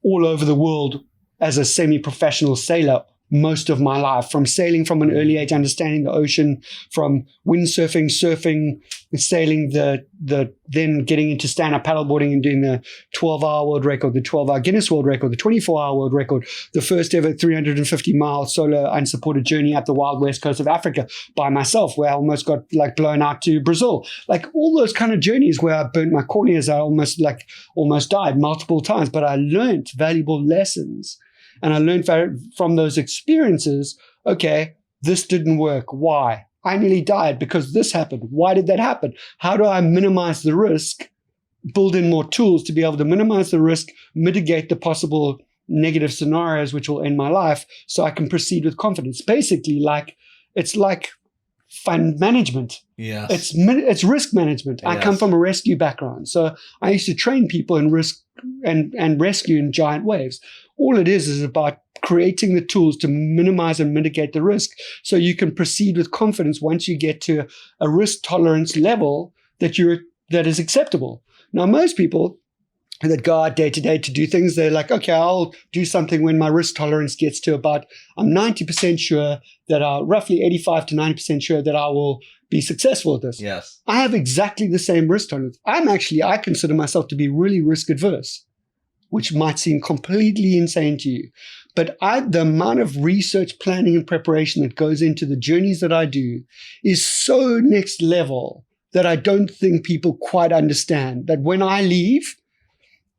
all over the world as a semi-professional sailor most of my life, from sailing from an early age, understanding the ocean, from windsurfing, sailing, then getting into stand-up paddleboarding and doing the 12-hour world record, the 12-hour Guinness World Record, the 24-hour world record, the first ever 350-mile solo unsupported journey up the wild west coast of Africa by myself, where I almost got blown out to Brazil. All those kind of journeys where I burnt my corneas, I almost died multiple times, but I learned valuable lessons. And I learned from those experiences, okay, this didn't work. Why? I nearly died because this happened. Why did that happen? How do I minimize the risk, build in more tools to be able to minimize the risk, mitigate the possible negative scenarios which will end my life so I can proceed with confidence? Basically, it's like fund management. Yes. It's risk management. Yes. I come from a rescue background. So I used to train people in risk and rescue in giant waves. All it is about creating the tools to minimize and mitigate the risk so you can proceed with confidence once you get to a risk tolerance level that is acceptable. Now, most people that go out day to day to do things, they're like, okay, I'll do something when my risk tolerance gets to about, I'm 90% sure that roughly 85 to 90% sure that I will be successful at this. Yes. I have exactly the same risk tolerance. I consider myself to be really risk adverse, which might seem completely insane to you. But the amount of research, planning, and preparation that goes into the journeys that I do is so next level that I don't think people quite understand. That when I leave,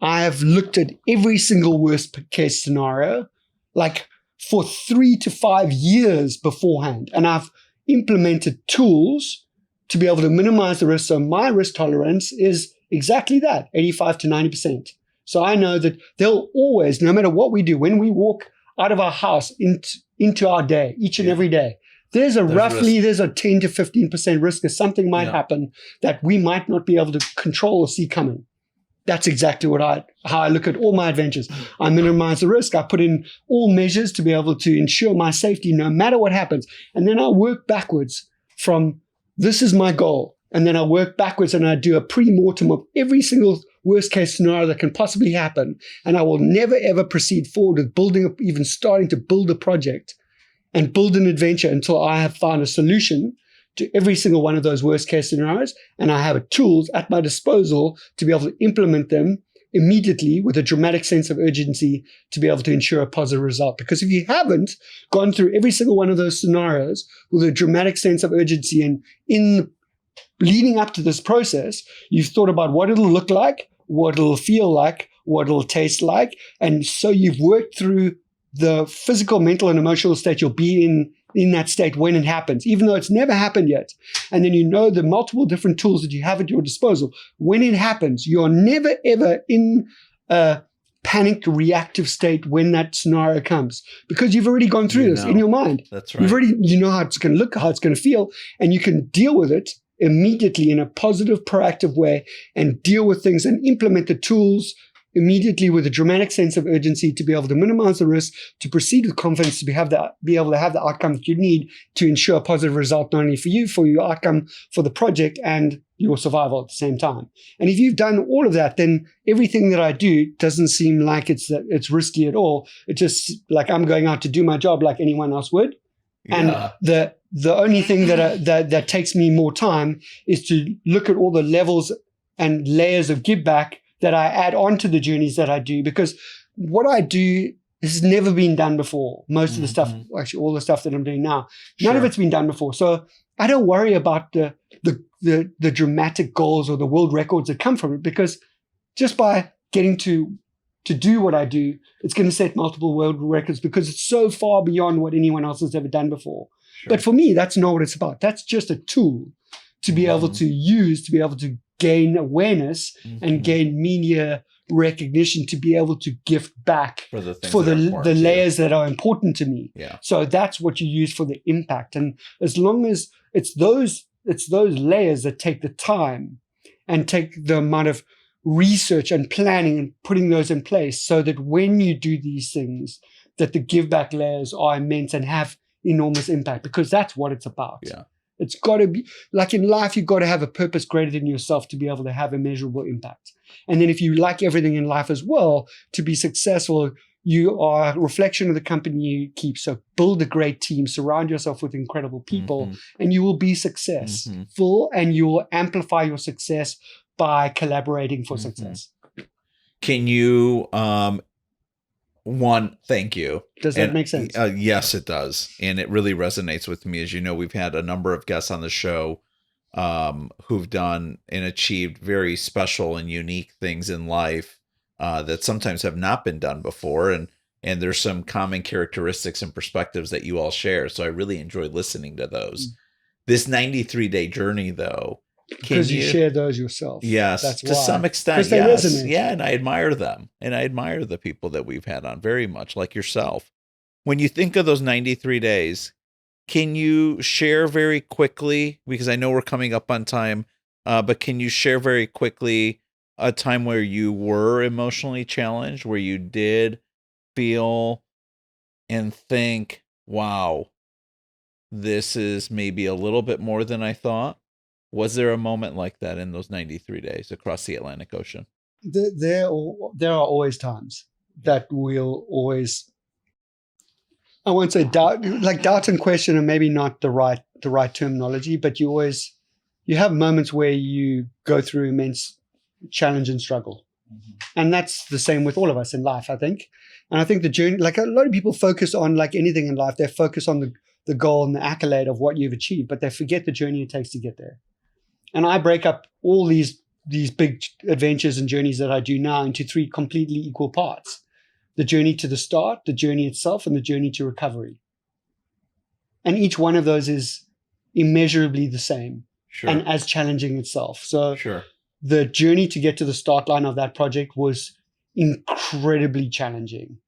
I have looked at every single worst case scenario, for 3 to 5 years beforehand. And I've implemented tools to be able to minimize the risk. So my risk tolerance is exactly that, 85 to 90%. So I know that they'll always, no matter what we do, when we walk out of our house into our day, each and every day, there's a 10 to 15% risk that something might happen that we might not be able to control or see coming. That's exactly how I look at all my adventures. I minimize the risk. I put in all measures to be able to ensure my safety no matter what happens. And then I work backwards from this is my goal. And then I work backwards and I do a pre-mortem of every single worst case scenario that can possibly happen. And I will never, ever proceed forward with even starting to build a project and build an adventure until I have found a solution to every single one of those worst case scenarios. And I have tools at my disposal to be able to implement them immediately with a dramatic sense of urgency to be able to ensure a positive result. Because if you haven't gone through every single one of those scenarios with a dramatic sense of urgency and in leading up to this process, you've thought about what it'll look like, what it'll feel like, what it'll taste like. And so you've worked through the physical, mental, and emotional state you'll be in that state when it happens, even though it's never happened yet. And then you know the multiple different tools that you have at your disposal. When it happens, you're never, ever in a panicked, reactive state when that scenario comes, because you've already gone through this in your mind. That's right. You know how it's going to look, how it's going to feel, and you can deal with it immediately in a positive, proactive way and deal with things and implement the tools immediately with a dramatic sense of urgency to be able to minimize the risk, to proceed with confidence, to be able to have the outcome that you need to ensure a positive result, not only for you, for your outcome, for the project, and your survival at the same time. And if you've done all of that, then everything that I do doesn't seem like it's risky at all. It's just like I'm going out to do my job like anyone else would. Yeah. And the only thing that takes me more time is to look at all the levels and layers of give back that I add on to the journeys that I do, because what I do has never been done before. Most of the stuff, actually all the stuff that I'm doing now, none of it's been done before. So I don't worry about the dramatic goals or the world records that come from it, because just by getting to do what I do, it's going to set multiple world records because it's so far beyond what anyone else has ever done before. Sure. But for me, that's not what it's about. That's just a tool to be able to use, to be able to gain awareness and gain media recognition, to be able to gift back for the layers that are important to me. Yeah. So that's what you use for the impact. And as long as it's those layers that take the time and take the amount of research and planning and putting those in place, so that when you do these things, that the give back layers are immense and have enormous impact, because that's what it's about. Yeah. It's got to be like in life, you've got to have a purpose greater than yourself to be able to have a measurable impact. And then if you like everything in life as well, to be successful, you are a reflection of the company you keep. So build a great team, surround yourself with incredible people, and you will be successful, and you will amplify your success by collaborating for success. Can you, thank you. Does that make sense? Yes, it does. And it really resonates with me. As you know, we've had a number of guests on the show who've done and achieved very special and unique things in life that sometimes have not been done before. And there's some common characteristics and perspectives that you all share. So I really enjoy listening to those. This 93-day journey, though. Because you share those yourself. Yes, that's to some extent. Because they resonate. Yeah, and I admire them. And I admire the people that we've had on very much, like yourself. When you think of those 93 days, can you share very quickly, because I know we're coming up on time, but can you share very quickly a time where you were emotionally challenged, where you did feel and think, wow, this is maybe a little bit more than I thought? Was there a moment like that in those 93 days across the Atlantic Ocean? There are always times that we'll always, I won't say doubt and question are maybe not the right terminology, but you have moments where you go through immense challenge and struggle. And that's the same with all of us in life, I think. And I think the journey, like a lot of people focus on, like anything in life, they focus on the goal and the accolade of what you've achieved, but they forget the journey it takes to get there. And I break up all these big adventures and journeys that I do now into 3 completely equal parts: the journey to the start, the journey itself, and the journey to recovery. And each one of those is immeasurably the same and as challenging itself. So the journey to get to the start line of that project was incredibly challenging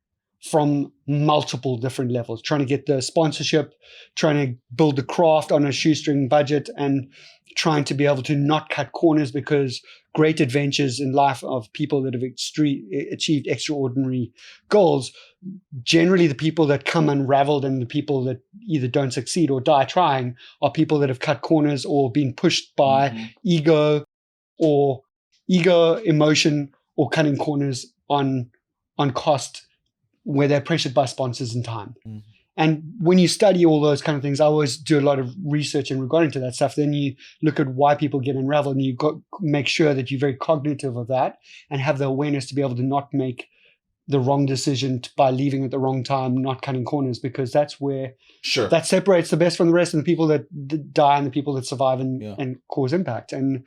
from multiple different levels, trying to get the sponsorship, trying to build the craft on a shoestring budget, and trying to be able to not cut corners, because great adventures in life of people that have achieved extraordinary goals, generally the people that come unraveled and the people that either don't succeed or die trying are people that have cut corners or been pushed by ego, emotion, or cutting corners on cost, where they're pressured by sponsors and time. And when you study all those kind of things, I always do a lot of research in regarding to that stuff. Then you look at why people get unraveled, and you make sure that you're very cognitive of that and have the awareness to be able to not make the wrong decision by leaving at the wrong time, not cutting corners, because that's where that separates the best from the rest, and the people that die and the people that survive and cause impact. And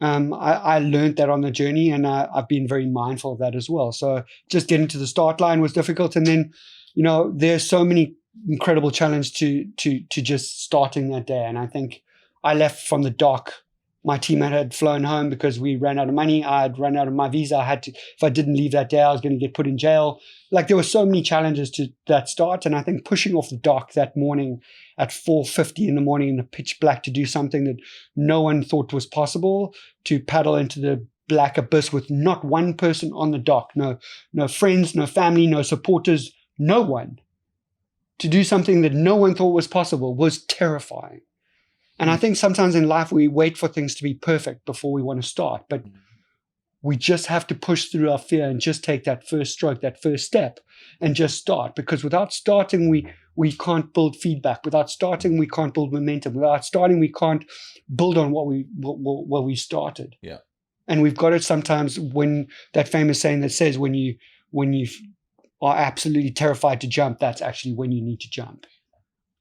I learned that on the journey, and I've been very mindful of that as well. So just getting to the start line was difficult. And then, there's so many incredible challenges to just starting that day. And I think I left from the dock. My teammate had flown home because we ran out of money. I'd run out of my visa. I had to, if I didn't leave that day, I was going to get put in jail. Like, there were so many challenges to that start. And I think pushing off the dock that morning at 4:50 in the morning in the pitch black to do something that no one thought was possible, to paddle into the black abyss with not one person on the dock, no friends, no family, no supporters, no one. To do something that no one thought was possible was terrifying. And I think sometimes in life we wait for things to be perfect before we want to start, but we just have to push through our fear and just take that first stroke, that first step, and just start. Because without starting, we can't build feedback. Without starting, we can't build momentum. Without starting, we can't build on what we started. Yeah. And we've got it sometimes when that famous saying that says when you are absolutely terrified to jump, that's actually when you need to jump.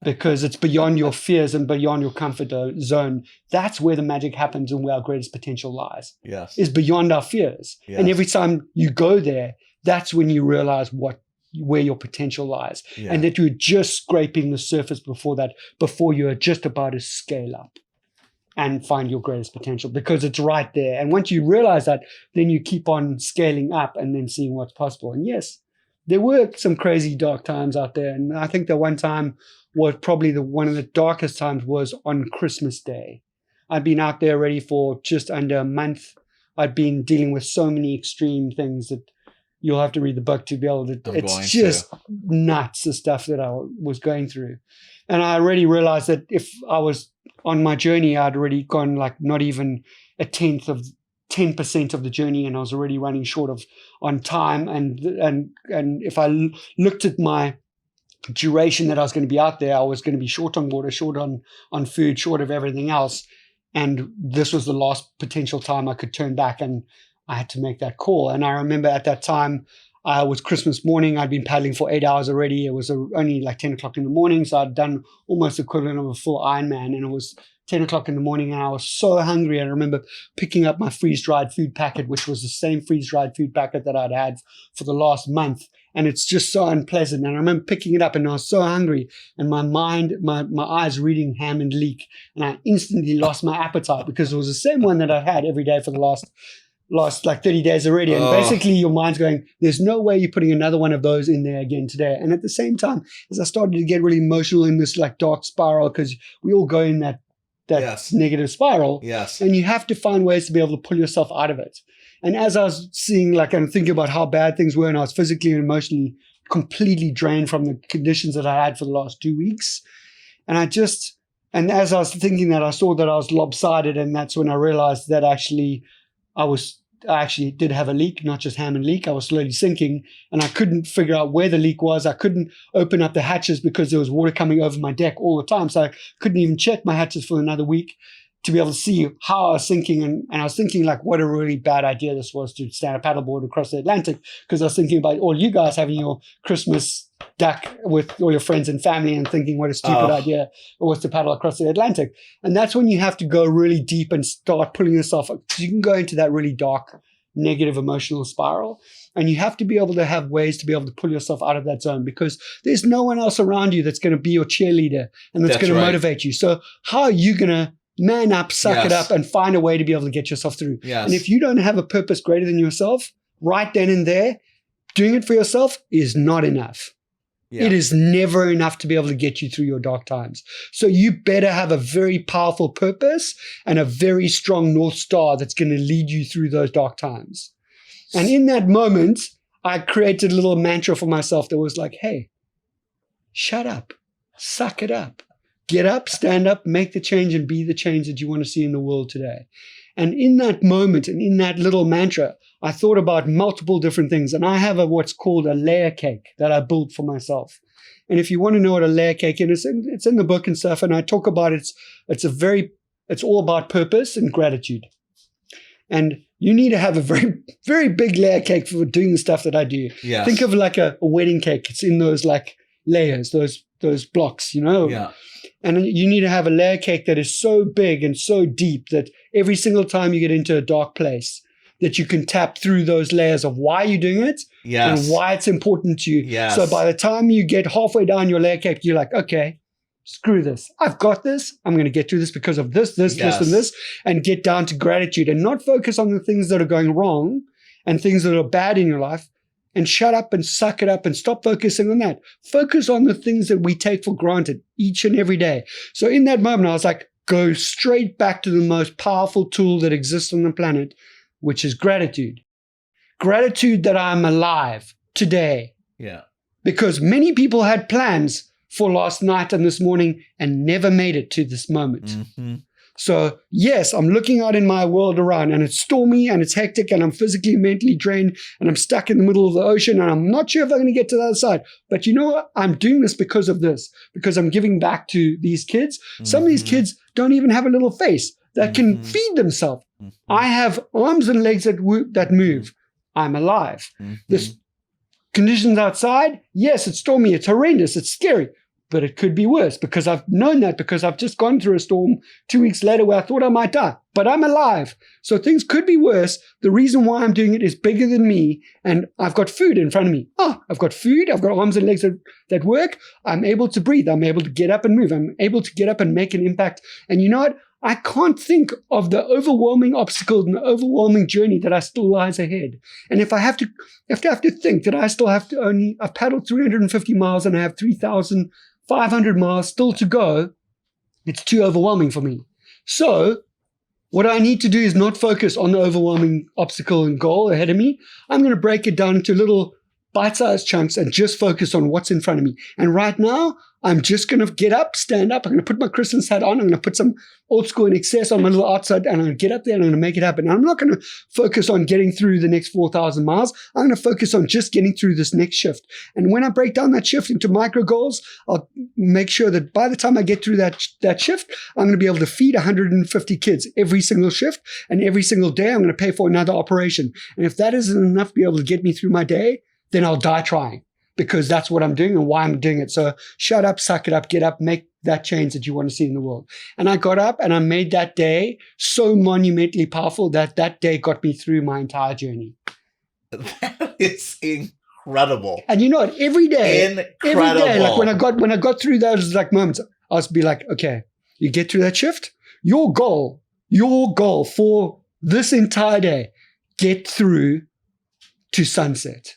Because it's beyond your fears and beyond your comfort zone. That's where the magic happens and where our greatest potential lies. Yes. Is beyond our fears. Yes. And every time you go there, that's when you realize where your potential lies. Yeah. And that you're just scraping the surface before you're just about to scale up and find your greatest potential, because it's right there. And once you realize that, then you keep on scaling up and then seeing what's possible. And yes, there were some crazy dark times out there. And I think the one time was probably one of the darkest times was on Christmas Day. I'd been out there already for just under a month. I'd been dealing with so many extreme things that you'll have to read the book to be able to, it's just nuts, the stuff that I was going through. And I already realized that if I was on my journey, I'd already gone like not even 10% of the journey, and I was already running short on time. And if I looked at my duration that I was going to be out there, I was going to be short on water, short on food, short of everything else. And this was the last potential time I could turn back, and I had to make that call. And I remember at that time, it was Christmas morning. I'd been paddling for 8 hours already. It was only like 10 o'clock in the morning. So I'd done almost the equivalent of a full Ironman, and it was 10 o'clock in the morning, and I was so hungry. I remember picking up my freeze-dried food packet, which was the same freeze-dried food packet that I'd had for the last month. And it's just so unpleasant. And I remember picking it up, and I was so hungry, and my eyes reading ham and leek, and I instantly lost my appetite because it was the same one that I'd had every day for the last like 30 days already. And basically your mind's going, there's no way you're putting another one of those in there again today. And at the same time, as I started to get really emotional in this like dark spiral, because we all go in that yes. negative spiral. Yes. And you have to find ways to be able to pull yourself out of it. And as I was seeing, like, I'm thinking about how bad things were, and I was physically and emotionally completely drained from the conditions that I had for the last 2 weeks. And as I was thinking that, I saw that I was lopsided. And that's when I realized that I actually did have a leak, not just ham and leak. I was slowly sinking, and I couldn't figure out where the leak was. I couldn't open up the hatches because there was water coming over my deck all the time. So I couldn't even check my hatches for another week to be able to see how I was sinking. And I was thinking like what a really bad idea this was to stand a paddleboard across the Atlantic, because I was thinking about all you guys having your Christmas duck with all your friends and family and thinking what a stupid idea it was to paddle across the Atlantic. And that's when you have to go really deep and start pulling yourself up. You can go into that really dark, negative emotional spiral, and you have to be able to have ways to be able to pull yourself out of that zone, because there's no one else around you that's going to be your cheerleader and that's going to motivate you. So how are you going to man up, suck it up, and find a way to be able to get yourself through? And if you don't have a purpose greater than yourself, right then and there, doing it for yourself is not enough. It is never enough to be able to get you through your dark times. So you better have a very powerful purpose and a very strong North Star that's going to lead you through those dark times. And in that moment, I created a little mantra for myself that was like, hey, shut up, suck it up, get up, stand up, make the change, and be the change that you want to see in the world today. And in that moment and in that little mantra, I thought about multiple different things. And I have what's called a layer cake that I built for myself. And if you want to know what a layer cake is, it's in the book and stuff. And I talk about it's all about purpose and gratitude. And you need to have a very, very big layer cake for doing the stuff that I do. Yes. Think of like a wedding cake. It's in those like layers, those blocks, you know? Yeah. And you need to have a layer cake that is so big and so deep that every single time you get into a dark place, that you can tap through those layers of why you're doing it and why it's important to you. Yes. So by the time you get halfway down your layer cake, you're like, okay, screw this. I've got this. I'm going to get through this because of this, and this, and get down to gratitude and not focus on the things that are going wrong and things that are bad in your life, and shut up and suck it up and stop focusing on that. Focus on the things that we take for granted each and every day. So in that moment, I was like, go straight back to the most powerful tool that exists on the planet, which is gratitude. Gratitude that I'm alive today. Yeah. Because many people had plans for last night and this morning and never made it to this moment. Mm-hmm. So yes, I'm looking out in my world around and it's stormy and it's hectic and I'm physically, mentally drained and I'm stuck in the middle of the ocean and I'm not sure if I'm going to get to the other side. But you know what? I'm doing this because of this, because I'm giving back to these kids. Some of these kids don't even have a little face that can feed themselves. I have arms and legs that move. I'm alive. This conditions outside, yes, it's stormy, it's horrendous, it's scary. But it could be worse because I've known that because I've just gone through a storm 2 weeks later where I thought I might die, but I'm alive. So things could be worse. The reason why I'm doing it is bigger than me and I've got food in front of me. I've got food. I've got arms and legs that work. I'm able to breathe. I'm able to get up and move. I'm able to get up and make an impact. And you know what? I can't think of the overwhelming obstacles and the overwhelming journey that I still lies ahead. And if I have to think that I still have to I've paddled 350 miles and I have 3,500 miles still to go, it's too overwhelming for me. So what I need to do is not focus on the overwhelming obstacle and goal ahead of me. I'm going to break it down into little bite-sized chunks and just focus on what's in front of me. And right now, I'm just going to get up, stand up. I'm going to put my Christmas hat on. I'm going to put some old school in excess on my little outside and I'm going to get up there and I'm going to make it happen. And I'm not going to focus on getting through the next 4,000 miles. I'm going to focus on just getting through this next shift. And when I break down that shift into micro goals, I'll make sure that by the time I get through that shift, I'm going to be able to feed 150 kids every single shift. And every single day, I'm going to pay for another operation. And if that isn't enough to be able to get me through my day, then I'll die trying. Because that's what I'm doing and why I'm doing it. So shut up, suck it up, get up, make that change that you want to see in the world. And I got up and I made that day so monumentally powerful that that day got me through my entire journey. That is incredible. And you know what? Every day, like when I got through those like moments, I was be like, okay, you get through that shift. Your goal for this entire day, get through to sunset.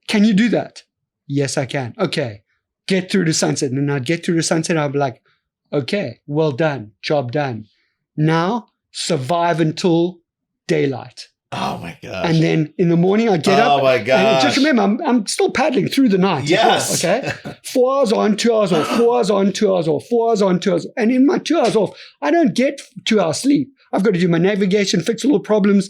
Can you do that? Yes, I can. Okay, get through to sunset. And I'd get through to sunset. I'll be like, okay, well done. Job done. Now, survive until daylight. Oh, my gosh. And then in the morning, I get up. Oh, my gosh. And just remember, I'm still paddling through the night. Yes. Well, okay? 4 hours on, 2 hours off, 4 hours on, 2 hours off, 4 hours on, 2 hours off. And in my 2 hours off, I don't get 2 hours sleep. I've got to do my navigation, fix all the problems,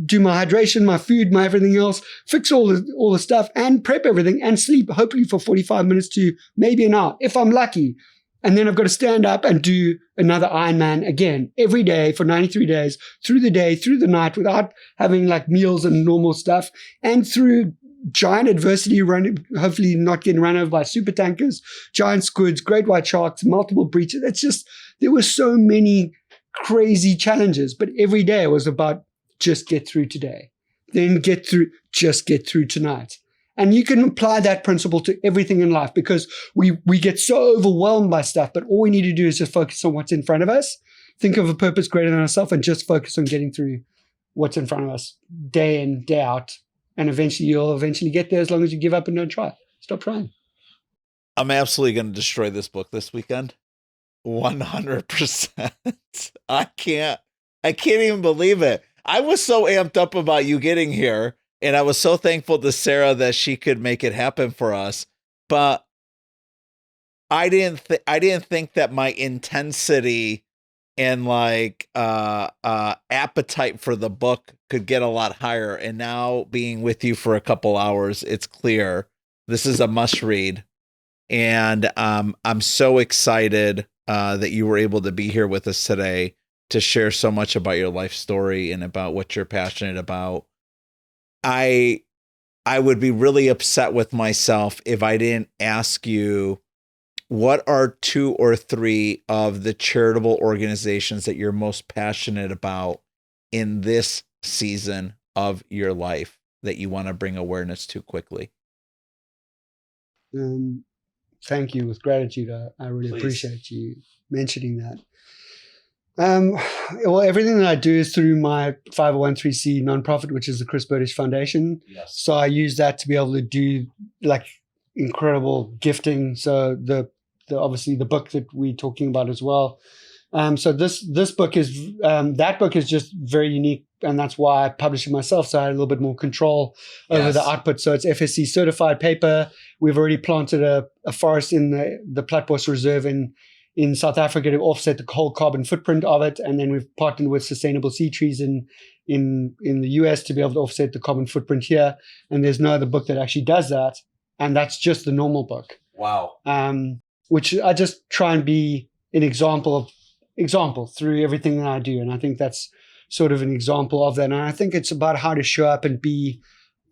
do my hydration, my food, my everything else, fix all the stuff and prep everything and sleep, hopefully for 45 minutes to maybe an hour, if I'm lucky. And then I've got to stand up and do another Ironman again every day for 93 days, through the day, through the night, without having like meals and normal stuff, and through giant adversity, hopefully not getting run over by super tankers, giant squids, great white sharks, multiple breaches. It's just, there were so many crazy challenges, but every day was about just get through today, then just get through tonight. And you can apply that principle to everything in life because we get so overwhelmed by stuff, but all we need to do is just focus on what's in front of us, think of a purpose greater than ourselves, and just focus on getting through what's in front of us day in, day out. And eventually you'll get there as long as you give up and don't try. Stop trying. I'm absolutely going to destroy this book this weekend. 100%. I can't even believe it. I was so amped up about you getting here, and I was so thankful to Sarah that she could make it happen for us. But I didn't think that my intensity and like appetite for the book could get a lot higher. And now being with you for a couple hours, it's clear this is a must read. And I'm so excited that you were able to be here with us today to share so much about your life story and about what you're passionate about. I would be really upset with myself if I didn't ask you, what are 2 or 3 of the charitable organizations that you're most passionate about in this season of your life that you want to bring awareness to quickly? Thank you. With gratitude. I really appreciate you mentioning that. Well, everything that I do is through my 501(c)(3) nonprofit, which is the Chris Bertish Foundation. Yes. So I use that to be able to do like incredible gifting. So the obviously the book that we're talking about as well, So this book is that book is just very unique, and that's why I published it myself. So I had a little bit more control over the output. So it's FSC certified paper. We've already planted a forest in the Platbos Reserve in South Africa to offset the whole carbon footprint of it, and then we've partnered with sustainable seed trees in the US to be able to offset the carbon footprint here. And there's no other book that actually does that, and that's just the normal book. Wow. Which I just try and be an example through everything that I do. And I think that's sort of an example of that. And I think it's about how to show up and be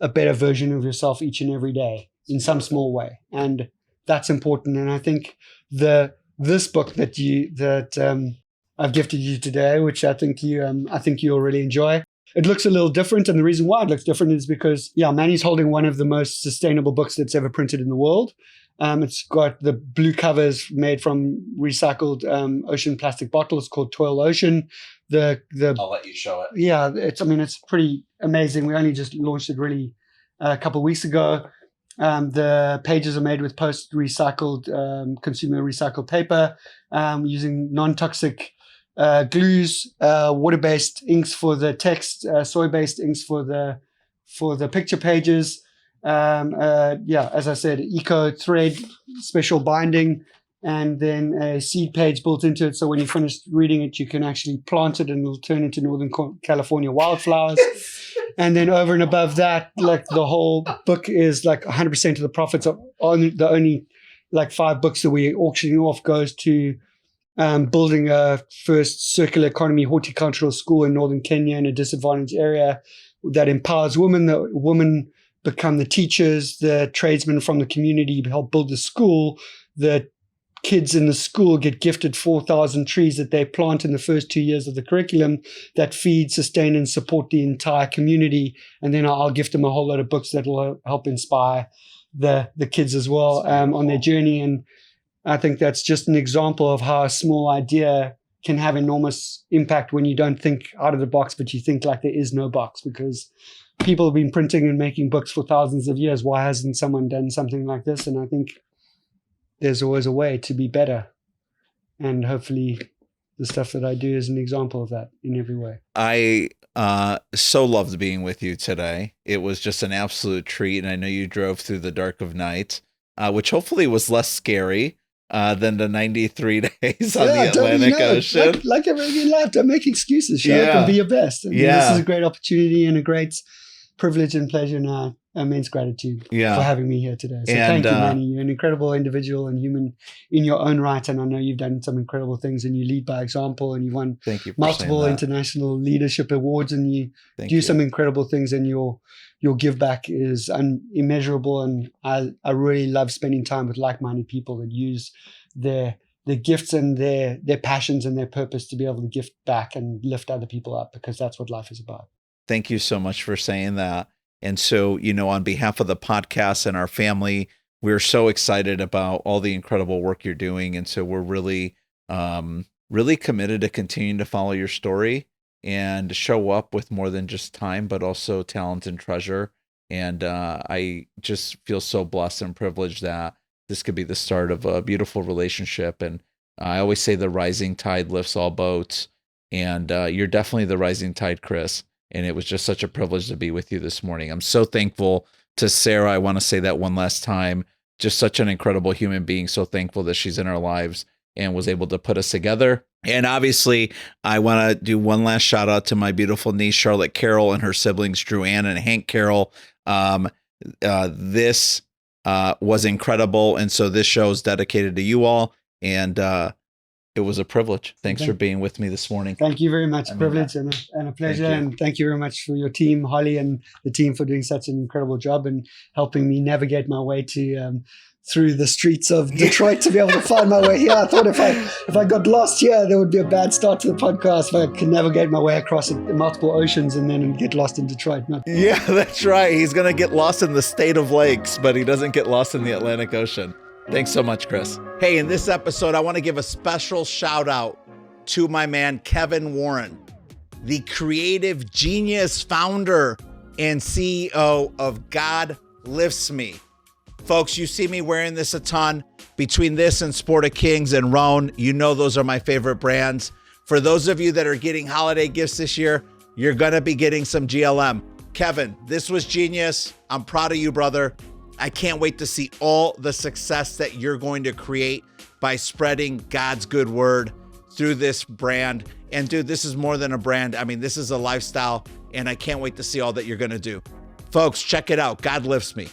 a better version of yourself each and every day in some small way. And that's important. And I think this book that I've gifted you today, which I think you'll really enjoy. It looks a little different. And the reason why it looks different is because, Manny's holding one of the most sustainable books that's ever printed in the world. It's got the blue covers made from recycled ocean plastic bottles called Toil Ocean. I'll let you show it. Yeah, it's pretty amazing. We only just launched it really a couple of weeks ago. The pages are made with post-recycled consumer recycled paper using non-toxic glues, water-based inks for the text, soy-based inks for the picture pages. As I said, eco thread, special binding, and then a seed page built into it. So when you finish reading it, you can actually plant it and it'll turn into Northern California wildflowers. And then over and above that, like the whole book is like 100% of the profits of the only like 5 books that we're auctioning off goes to building a first circular economy horticultural school in northern Kenya in a disadvantaged area that empowers women. The women become the teachers, the tradesmen from the community help build the school. The kids in the school get gifted 4,000 trees that they plant in the first 2 years of the curriculum that feed, sustain, and support the entire community. And then I'll gift them a whole lot of books that will help inspire the kids as well on their journey. And I think that's just an example of how a small idea can have enormous impact when you don't think out of the box, but you think like there is no box, because people have been printing and making books for thousands of years. Why hasn't someone done something like this? And I think there's always a way to be better. And hopefully the stuff that I do is an example of that in every way. I so loved being with you today. It was just an absolute treat. And I know you drove through the dark of night, which hopefully was less scary than the 93 days on the Atlantic Ocean. Like everything in life, don't make excuses. Show up and be your best. And this is a great opportunity and a great privilege and pleasure, and immense gratitude for having me here today. So thank you, Manny. You're an incredible individual and human in your own right, and I know you've done some incredible things, and you lead by example, and you've won multiple international leadership awards, and you do some incredible things, and your give back is immeasurable. And I really love spending time with like-minded people that use their gifts and their passions and their purpose to be able to gift back and lift other people up, because that's what life is about. Thank you so much for saying that. And so, on behalf of the podcast and our family, we're so excited about all the incredible work you're doing. And so we're really, really committed to continuing to follow your story and show up with more than just time, but also talent and treasure. And I just feel so blessed and privileged that this could be the start of a beautiful relationship. And I always say the rising tide lifts all boats. And you're definitely the rising tide, Chris. And it was just such a privilege to be with you this morning. I'm so thankful to Sarah. I want to say that one last time. Just such an incredible human being. So thankful that she's in our lives and was able to put us together. And obviously, I want to do one last shout out to my beautiful niece, Charlotte Carroll, and her siblings, Drew Ann and Hank Carroll. This was incredible. And so this show is dedicated to you all. And it was a privilege. Thanks for being with me this morning. Thank you very much. Privilege and a pleasure. And thank you very much for your team, Holly and the team, for doing such an incredible job and helping me navigate my way to through the streets of Detroit to be able to find my way here. I thought if I got lost here, there would be a bad start to the podcast. If I could navigate my way across multiple oceans and then get lost in Detroit. Yeah, that's right. He's going to get lost in the state of lakes, but he doesn't get lost in the Atlantic Ocean. Thanks so much, Chris. Hey, in this episode, I want to give a special shout out to my man, Kevin Warren, the creative genius founder and CEO of God Lifts Me. Folks, you see me wearing this a ton. Between this and Sport of Kings and Rhone, you know those are my favorite brands. For those of you that are getting holiday gifts this year, you're going to be getting some GLM. Kevin, this was genius. I'm proud of you, brother. I can't wait to see all the success that you're going to create by spreading God's good word through this brand. And dude, this is more than a brand. I mean, this is a lifestyle, and I can't wait to see all that you're going to do. Folks, check it out. God lifts me.